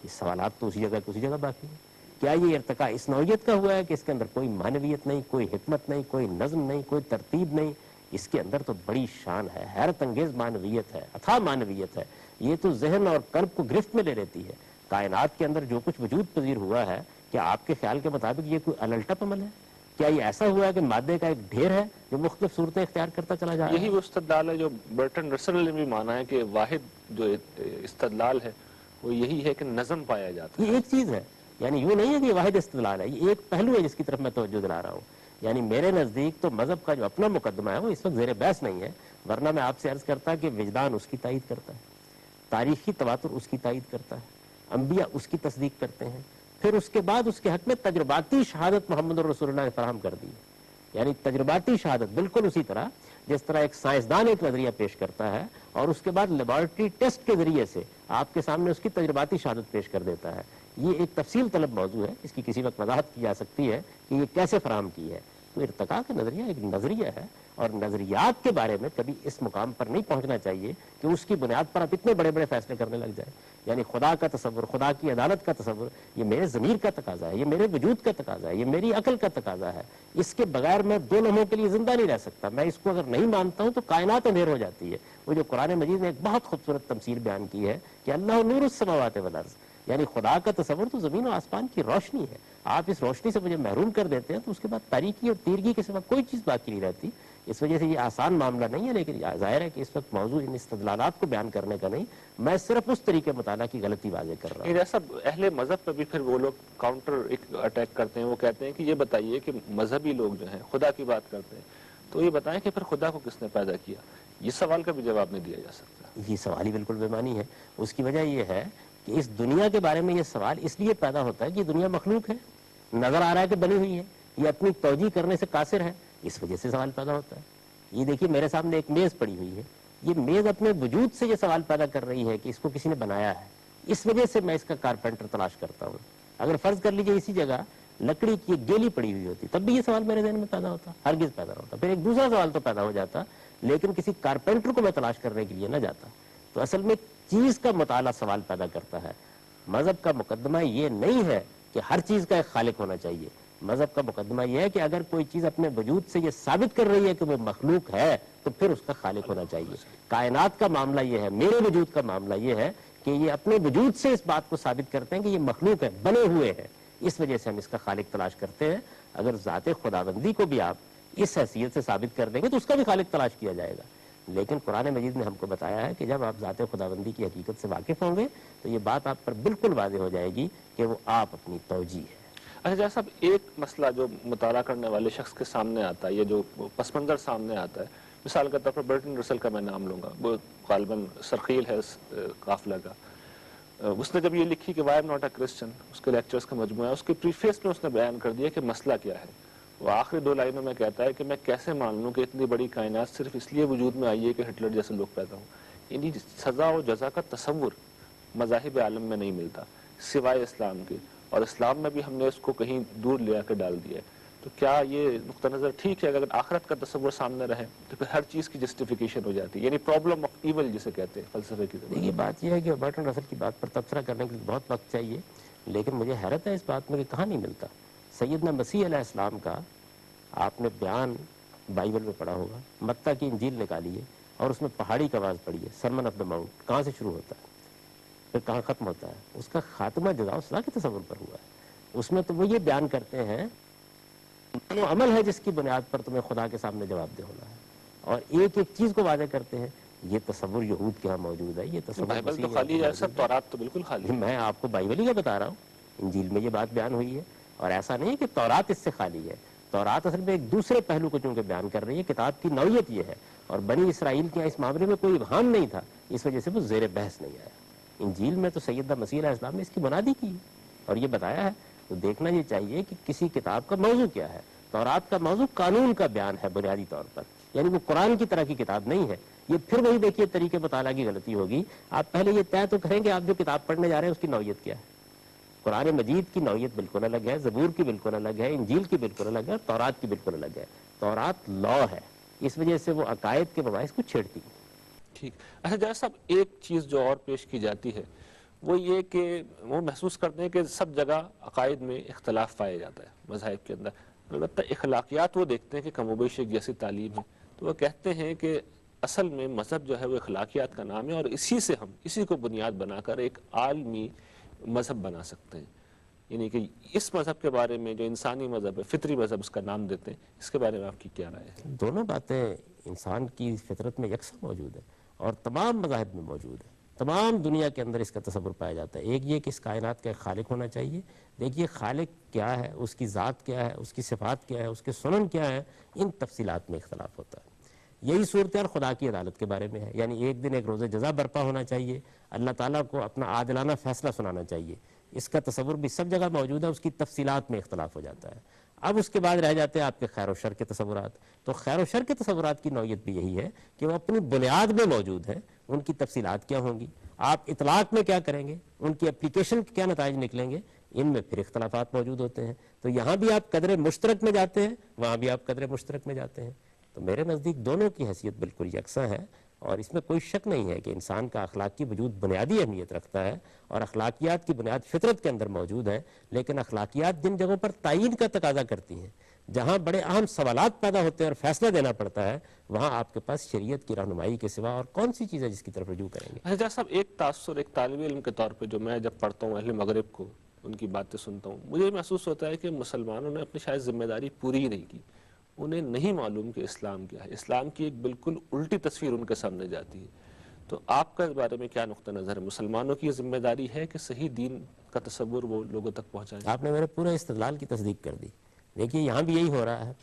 یہ سوالات تو اسی جگہ باقی ہیں۔ کیا یہ ارتقاء اس نوعیت کا ہوا ہے کہ اس کے اندر کوئی معنویت نہیں، کوئی حکمت نہیں، کوئی نظم نہیں، کوئی ترتیب نہیں؟ اس کے اندر تو بڑی شان ہے، حیرت انگیز معنویت ہے، اتھا معنویت ہے۔ یہ تو ذہن اور قلب کو گرفت میں لے لیتی ہے۔ کائنات کے اندر جو کچھ وجود پذیر ہوا ہے، کیا آپ کے خیال کے مطابق یہ کوئی الٹپ عمل ہے؟ کیا یہ ایسا ہوا ہے کہ مادے کا ایک ڈھیر ہے جو مختلف صورتیں اختیار کرتا چلا جا رہا ہے؟ یہی وہ استدلال ہے جو برٹن رسل نے بھی مانا ہے کہ واحد جو استدلال ہے وہ یہی ہے کہ نظم پایا جاتا ہے۔ یہ ایک چیز ہے، یعنی یوں نہیں ہے کہ یہ واحد استدلال ہے، یہ ایک پہلو ہے جس کی طرف میں توجہ دلا رہا ہوں۔ یعنی میرے نزدیک تو مذہب کا جو اپنا مقدمہ ہے وہ اس وقت زیر بحث نہیں ہے، ورنہ میں آپ سے عرض کرتا کہ وجدان اس کی تائید کرتا ہے، تاریخی تواتر اس کی تائید کرتا ہے، انبیاء اس کی تصدیق کرتے ہیں، پھر اس کے بعد اس کے حق میں تجرباتی شہادت محمد رسول اللہ نے فراہم کر دی۔ یعنی تجرباتی شہادت بالکل اسی طرح جس طرح ایک سائنسدان ایک نظریہ پیش کرتا ہے اور اس کے بعد لیبارٹری ٹیسٹ کے ذریعے سے آپ کے سامنے اس کی تجرباتی شہادت پیش کر دیتا ہے۔ یہ ایک تفصیل طلب موضوع ہے، اس کی کسی وقت وضاحت کی جا سکتی ہے کہ یہ کیسے فراہم کی ہے۔ تو ارتقاء کا نظریہ ایک نظریہ ہے اور نظریات کے بارے میں کبھی اس مقام پر نہیں پہنچنا چاہیے کہ اس کی بنیاد پر آپ اتنے بڑے بڑے فیصلے کرنے لگ جائیں. یعنی خدا کا تصور، خدا کی عدالت کا تصور، یہ میرے ضمیر کا تقاضا ہے، یہ میرے وجود کا تقاضا ہے، یہ میری عقل کا تقاضا ہے. اس کے بغیر میں 2 لمحوں کے لیے زندہ نہیں رہ سکتا. میں اس کو اگر نہیں مانتا ہوں تو کائنات اندھیر ہو جاتی ہے. وہ جو قرآن مجید نے ایک بہت خوبصورت تمثیل بیان کی ہے کہ اللہ نور السماوات والارض، یعنی خدا کا تصور تو زمین و آسمان کی روشنی ہے. آپ اس روشنی سے مجھے محروم کر دیتے ہیں تو اس کے بعد تاریکی اور تیرگی کے سوا کوئی چیز باقی نہیں رہتی. اس وجہ سے یہ آسان معاملہ نہیں ہے، لیکن ظاہر ہے کہ اس وقت موضوع ان استدلالات کو بیان کرنے کا نہیں، میں صرف اس طریقے مطالعہ کی غلطی واضح کر رہا ہوں. جیسا اہل مذہب پہ بھی پھر وہ لوگ کاؤنٹر اٹیک کرتے ہیں. وہ کہتے ہیں کہ یہ بتائیے کہ مذہبی لوگ جو ہیں خدا کی بات کرتے ہیں تو یہ بتائیں کہ پھر خدا کو کس نے پیدا کیا. یہ سوال کا بھی جواب نہیں دیا جا سکتا. یہ سوال ہی بالکل بے معنی ہے. اس کی وجہ یہ ہے کہ اس دنیا کے بارے میں یہ سوال اس لیے پیدا ہوتا ہے کہ دنیا مخلوق ہے، نظر آ رہا ہے کہ بنی ہوئی ہے، یہ اپنی توجیہ کرنے سے قاصر ہے، اس وجہ سے سوال پیدا ہوتا ہے. یہ دیکھیے میرے سامنے ایک میز پڑی ہوئی ہے، یہ میز اپنے وجود سے یہ سوال پیدا کر رہی ہے کہ اس کو کسی نے بنایا ہے. اس وجہ سے میں اس کا کارپینٹر تلاش کرتا ہوں. اگر فرض کر لیجئے اسی جگہ لکڑی کی ایک گیلی پڑی ہوئی ہوتی تب بھی یہ سوال میرے ذہن میں پیدا ہوتا، ہرگز پیدا ہوتا. پھر ایک دوسرا سوال تو پیدا ہو جاتا، لیکن کسی کارپینٹر کو میں تلاش کرنے کے لیے نہ جاتا. تو اصل میں چیز کا مطالعہ سوال پیدا کرتا ہے. مذہب کا مقدمہ یہ نہیں ہے کہ ہر چیز کا ایک خالق ہونا چاہیے. مذہب کا مقدمہ یہ ہے کہ اگر کوئی چیز اپنے وجود سے یہ ثابت کر رہی ہے کہ وہ مخلوق ہے تو پھر اس کا خالق ہونا چاہیے. کائنات کا معاملہ یہ ہے، میرے وجود کا معاملہ یہ ہے کہ یہ اپنے وجود سے اس بات کو ثابت کرتے ہیں کہ یہ مخلوق ہے، بنے ہوئے ہیں. اس وجہ سے ہم اس کا خالق تلاش کرتے ہیں. اگر ذات خداوندی کو بھی آپ اس حیثیت سے ثابت کر دیں گے تو اس کا بھی خالق تلاش کیا جائے گا. لیکن قرآن مجید نے ہم کو بتایا ہے کہ جب آپ ذات خداوندی کی حقیقت سے واقف ہوں گے تو یہ بات آپ پر بالکل واضح ہو جائے گی کہ وہ آپ اپنی توجیہ ہے. اچھا جیسا صاحب، ایک مسئلہ جو مطالعہ کرنے والے شخص کے سامنے آتا ہے، یہ جو پس منظر سامنے آتا ہے، مثال کے طور پر برٹن رسل کا میں نام لوں گا، وہ غالباً سرخیل ہے اس قافلہ کا. اس نے جب یہ لکھی کہ why I'm not a Christian, اس کے لیکچرز کا مجموعہ ہے، اس کے پریفیس میں اس نے بیان کر دیا کہ مسئلہ کیا ہے. وہ آخری 2 لائنوں میں کہتا ہے کہ میں کیسے مان لوں کہ اتنی بڑی کائنات صرف اس لیے وجود میں آئی ہے کہ ہٹلر جیسے لوگ پیدا ہوں. یعنی سزا و جزا کا تصور مذاہب عالم میں نہیں ملتا سوائے اسلام کے، اور اسلام میں بھی ہم نے اس کو کہیں دور لے آ کے ڈال دیا ہے. تو کیا یہ نقطہ نظر ٹھیک ہے؟ اگر آخرت کا تصور سامنے رہے تو پھر ہر چیز کی جسٹیفیکیشن ہو جاتی ہے، یعنی پرابلم آف ایول جسے کہتے ہیں فلسفے کی زبان. یہ بات یہ ہے کہ برٹن رسل کی بات پر تبصرہ کرنے کے لیے بہت وقت چاہیے، لیکن مجھے حیرت ہے اس بات میں کہ کہاں نہیں ملتا. سیدنا مسیح علیہ السلام کا آپ نے بیان بائبل میں پڑھا ہوگا. متی کی انجیل نکالیے اور اس میں پہاڑی کا آواز پڑھیے، سرمن آف دا ماؤنٹ. کہاں سے شروع ہوتا ہے پھر کہاں ختم ہوتا ہے؟ اس کا خاتمہ جزا و سزا کے تصور پر ہوا ہے. اس میں تو وہ یہ بیان کرتے ہیں وہ عمل ہے جس کی بنیاد پر تمہیں خدا کے سامنے جواب دہ ہونا ہے، اور ایک ایک چیز کو واضح کرتے ہیں. یہ تصور یہود کے ہاں موجود ہے، یہ تصور بائبل تو خالی ہے سر، تورات تو بالکل خالی ہے. میں آپ کو بائبل ہی کا بتا رہا ہوں، انجیل میں یہ بات بیان ہوئی ہے. اور ایسا نہیں کہ تورات اس سے خالی ہے. تورات اصل میں ایک دوسرے پہلو کو چونکہ بیان کر رہی ہے. کتاب کی نوعیت یہ ہے، اور بنی اسرائیل کے اس معاملے میں کوئی ابہام نہیں تھا، اس وجہ سے وہ زیر بحث نہیں آیا. انجیل میں تو سیدنا مسیح علیہ السلام نے اس کی بنیادی کی اور یہ بتایا ہے. تو دیکھنا یہ چاہیے کہ کسی کتاب کا موضوع کیا ہے. تورات کا موضوع قانون کا بیان ہے بنیادی طور پر، یعنی وہ قرآن کی طرح کی کتاب نہیں ہے. یہ پھر وہی دیکھیے طریقے مطالعہ کی غلطی ہوگی. آپ پہلے یہ طے تو کریں کہ آپ جو کتاب پڑھنے جا رہے ہیں اس کی نوعیت کیا ہے. قرآن مجید کی نوعیت بالکل الگ ہے، زبور کی بالکل الگ ہے، انجیل کی بالکل الگ ہے، اور تورات کی بالکل الگ ہے. تورات لا ہے، اس وجہ سے وہ عقائد کے مباحث کو چھیڑتی ہے. ٹھیک. اچھا جیسا صاحب، ایک چیز جو اور پیش کی جاتی ہے وہ یہ کہ وہ محسوس کرتے ہیں کہ سب جگہ عقائد میں اختلاف پایا جاتا ہے مذاہب کے اندر. البتہ اخلاقیات وہ دیکھتے ہیں کہ کم و بیش ایک جیسی تعلیم ہے، تو وہ کہتے ہیں کہ اصل میں مذہب جو ہے وہ اخلاقیات کا نام ہے، اور اسی سے ہم اسی کو بنیاد بنا کر ایک عالمی مذہب بنا سکتے ہیں. یعنی کہ اس مذہب کے بارے میں جو انسانی مذہب ہے، فطری مذہب اس کا نام دیتے ہیں، اس کے بارے میں آپ کی کیا رائے ہے؟ دونوں باتیں انسان کی فطرت میں یکساں موجود ہے اور تمام مذاہب میں موجود ہے. تمام دنیا کے اندر اس کا تصور پایا جاتا ہے. ایک یہ کہ اس کائنات کا ایک خالق ہونا چاہیے. دیکھیے خالق کیا ہے، اس کی ذات کیا ہے، اس کی صفات کیا ہے، اس کے سنن کیا ہے، ان تفصیلات میں اختلاف ہوتا ہے. یہی صورتحال خدا کی عدالت کے بارے میں ہے. یعنی ایک دن ایک روز جزا برپا ہونا چاہیے، اللہ تعالیٰ کو اپنا عادلانہ فیصلہ سنانا چاہیے. اس کا تصور بھی سب جگہ موجود ہے، اس کی تفصیلات میں اختلاف ہو جاتا ہے. اب اس کے بعد رہ جاتے ہیں آپ کے خیر و شر کے تصورات. تو خیر و شر کے تصورات کی نوعیت بھی یہی ہے کہ وہ اپنی بنیاد میں موجود ہے. ان کی تفصیلات کیا ہوں گی، آپ اطلاق میں کیا کریں گے، ان کی اپلیکیشن کے کیا نتائج نکلیں گے، ان میں پھر اختلافات موجود ہوتے ہیں. تو یہاں بھی آپ قدر مشترک میں جاتے ہیں، وہاں بھی آپ قدر مشترک میں جاتے ہیں. تو میرے نزدیک دونوں کی حیثیت بالکل یکساں ہے، اور اس میں کوئی شک نہیں ہے کہ انسان کا اخلاقی وجود بنیادی اہمیت رکھتا ہے، اور اخلاقیات کی بنیاد فطرت کے اندر موجود ہے، لیکن اخلاقیات جن جگہوں پر تعین کا تقاضا کرتی ہیں، جہاں بڑے اہم سوالات پیدا ہوتے ہیں اور فیصلہ دینا پڑتا ہے، وہاں آپ کے پاس شریعت کی رہنمائی کے سوا اور کون سی چیز ہے جس کی طرف رجوع کریں گے؟ اچھا صاحب، ایک تاثر ایک طالب علم کے طور پہ جو میں جب پڑھتا ہوں اہل مغرب کو، ان کی باتیں سنتا ہوں، مجھے محسوس ہوتا ہے کہ مسلمانوں نے اپنی شاید ذمہ داری پوری ہی نہیں کی. انہیں نہیں معلوم کہ اسلام کیا ہے. اسلام کی ایک بالکل الٹی تصویر ان کے سامنے جاتی ہے. تو آپ کا اس بارے میں کیا نقطہ نظر ہے؟ مسلمانوں کی یہ ذمہ داری ہے کہ صحیح دین کا تصور وہ لوگوں تک پہنچائیں؟ آپ نے میرے پورے استدلال کی تصدیق کر دی. دیکھیے یہاں بھی یہی ہو رہا ہے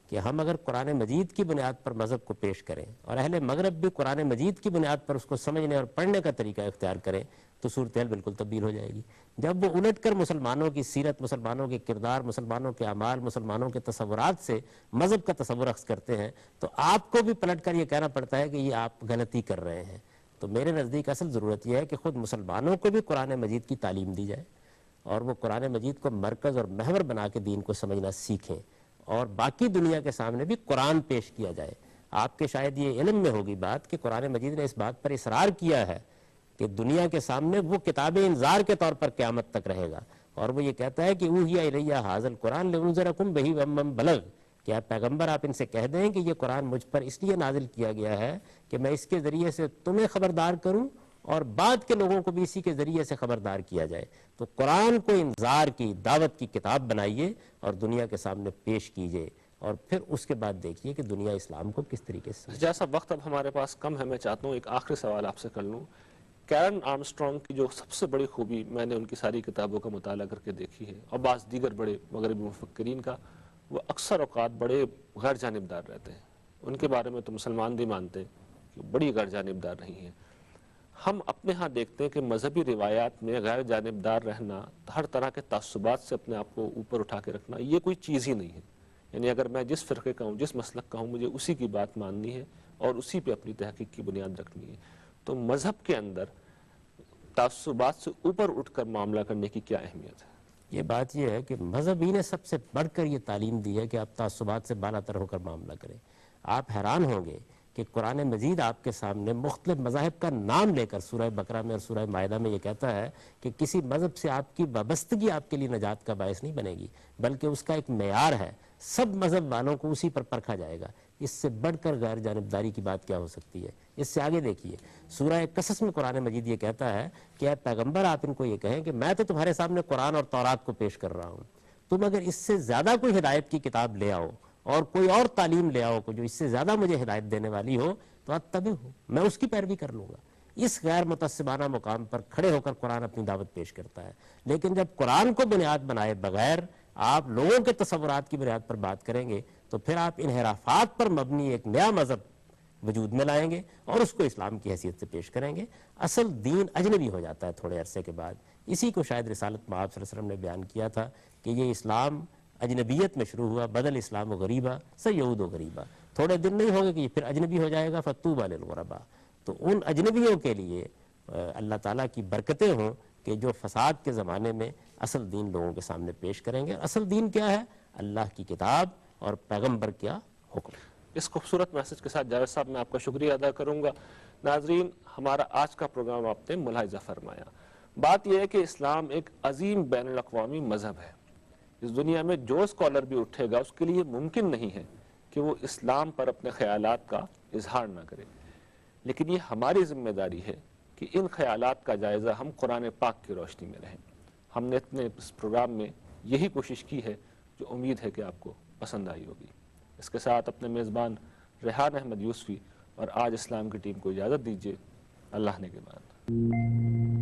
کہ ہم اگر قرآن مجید کی بنیاد پر مذہب کو پیش کریں اور اہل مغرب بھی قرآن مجید کی بنیاد پر اس کو سمجھنے اور پڑھنے کا طریقہ اختیار کریں تو صورتحال بالکل تبدیل ہو جائے گی. جب وہ الٹ کر مسلمانوں کی سیرت، مسلمانوں کے کردار، مسلمانوں کے اعمال، مسلمانوں کے تصورات سے مذہب کا تصور اخذ کرتے ہیں تو آپ کو بھی پلٹ کر یہ کہنا پڑتا ہے کہ یہ آپ غلطی کر رہے ہیں. تو میرے نزدیک اصل ضرورت یہ ہے کہ خود مسلمانوں کو بھی قرآن مجید کی تعلیم دی جائے اور وہ قرآن مجید کو مرکز اور محور بنا کے دین کو سمجھنا سیکھیں، اور باقی دنیا کے سامنے بھی قرآن پیش کیا جائے. آپ کے شاید یہ علم میں ہوگی بات کہ قرآن مجید نے اس بات پر اصرار کیا ہے کہ دنیا کے سامنے وہ کتاب انذار کے طور پر قیامت تک رہے گا، اور وہ یہ کہتا ہے کہ اوحی الیہ ھذا القرآن لانذرکم بہ ومن بلغ، کہ آپ پیغمبر آپ ان سے کہہ دیں کہ یہ قرآن مجھ پر اس لیے نازل کیا گیا ہے کہ میں اس کے ذریعے سے تمہیں خبردار کروں اور بعد کے لوگوں کو بھی اسی کے ذریعے سے خبردار کیا جائے. تو قرآن کو انذار کی، دعوت کی کتاب بنائیے اور دنیا کے سامنے پیش کیجئے، اور پھر اس کے بعد دیکھیے کہ دنیا اسلام کو کس طریقے سے. جیسا وقت اب ہمارے پاس کم ہے، میں چاہتا ہوں ایک آخری سوال آپ سے کر لوں. کیرن آرمسٹرانگ کی جو سب سے بڑی خوبی میں نے ان کی ساری کتابوں کا مطالعہ کر کے دیکھی ہے، اور بعض دیگر بڑے مغربی مفکرین کا، وہ اکثر اوقات بڑے غیر جانبدار رہتے ہیں. ان کے بارے میں تو مسلمان بھی مانتے ہیں کہ بڑی غیر جانبدار رہی ہیں. ہم اپنے ہاں دیکھتے ہیں کہ مذہبی روایات میں غیر جانبدار رہنا، ہر طرح کے تعصبات سے اپنے آپ کو اوپر اٹھا کے رکھنا، یہ کوئی چیز ہی نہیں ہے. یعنی اگر میں جس فرقے کا ہوں، جس مسلک کا ہوں، مجھے اسی کی بات ماننی ہے اور اسی پہ اپنی تحقیق کی بنیاد رکھنی ہے. تو مذہب کے اندر تعصبات سے اوپر اٹھ کر معاملہ کرنے کی کیا اہمیت ہے؟ یہ بات یہ ہے کہ مذہب ہی نے سب سے بڑھ کر یہ تعلیم دی ہے کہ آپ تعصبات سے بالا تر ہو کر معاملہ کریں. آپ حیران ہوں گے کہ قرآن مجید آپ کے سامنے مختلف مذاہب کا نام لے کر سورہ بقرہ میں اور سورہ مائدہ میں یہ کہتا ہے کہ کسی مذہب سے آپ کی وابستگی آپ کے لیے نجات کا باعث نہیں بنے گی، بلکہ اس کا ایک معیار ہے، سب مذہب والوں کو اسی پر پرکھا جائے گا. اس سے بڑھ کر غیر جانبداری کی بات کیا ہو سکتی ہے؟ اس سے آگے دیکھیے سورہ قصص میں قرآن مجید یہ کہتا ہے کہ اے پیغمبر آپ ان کو یہ کہیں کہ میں تو تمہارے سامنے قرآن اور تورات کو پیش کر رہا ہوں، تم اگر اس سے زیادہ کوئی ہدایت کی کتاب لے آؤ اور کوئی اور تعلیم لے آؤ جو اس سے زیادہ مجھے ہدایت دینے والی ہو تو اتبع ہو، میں اس کی پیروی کر لوں گا. اس غیر متعصبانہ مقام پر کھڑے ہو کر قرآن اپنی دعوت پیش کرتا ہے. لیکن جب قرآن کو بنیاد بنائے بغیر آپ لوگوں کے تصورات کی بنیاد پر بات کریں گے تو پھر آپ انحرافات پر مبنی ایک نیا مذہب وجود میں لائیں گے اور اس کو اسلام کی حیثیت سے پیش کریں گے. اصل دین اجنبی ہو جاتا ہے تھوڑے عرصے کے بعد. اسی کو شاید رسالت مآب صلی اللہ علیہ وسلم نے بیان کیا تھا کہ یہ اسلام اجنبیت میں شروع ہوا، بدل اسلام و غریبہ سیعود و غریبہ. تھوڑے دن نہیں ہوگے کہ یہ پھر اجنبی ہو جائے گا، فطوبی للغرباء. تو ان اجنبیوں کے لیے اللہ تعالیٰ کی برکتیں ہوں کہ جو فساد کے زمانے میں اصل دین لوگوں کے سامنے پیش کریں گے. اصل دین کیا ہے؟ اللہ کی کتاب اور پیغمبر کیا حکم. اس خوبصورت میسج کے ساتھ جاوید صاحب میں آپ کا شکریہ ادا کروں گا. ناظرین، ہمارا آج کا پروگرام آپ نے ملاحظہ فرمایا. بات یہ ہے کہ اسلام ایک عظیم بین الاقوامی مذہب ہے. اس دنیا میں جو اسکالر بھی اٹھے گا اس کے لیے ممکن نہیں ہے کہ وہ اسلام پر اپنے خیالات کا اظہار نہ کرے. لیکن یہ ہماری ذمہ داری ہے کہ ان خیالات کا جائزہ ہم قرآن پاک کی روشنی میں رہیں. ہم نے اپنے اس پروگرام میں یہی کوشش کی ہے جو امید ہے کہ آپ کو پسند آئی ہوگی. اس کے ساتھ اپنے میزبان ریحان احمد یوسفی اور آج اسلام کی ٹیم کو اجازت دیجیے. اللہ نے کے بعد.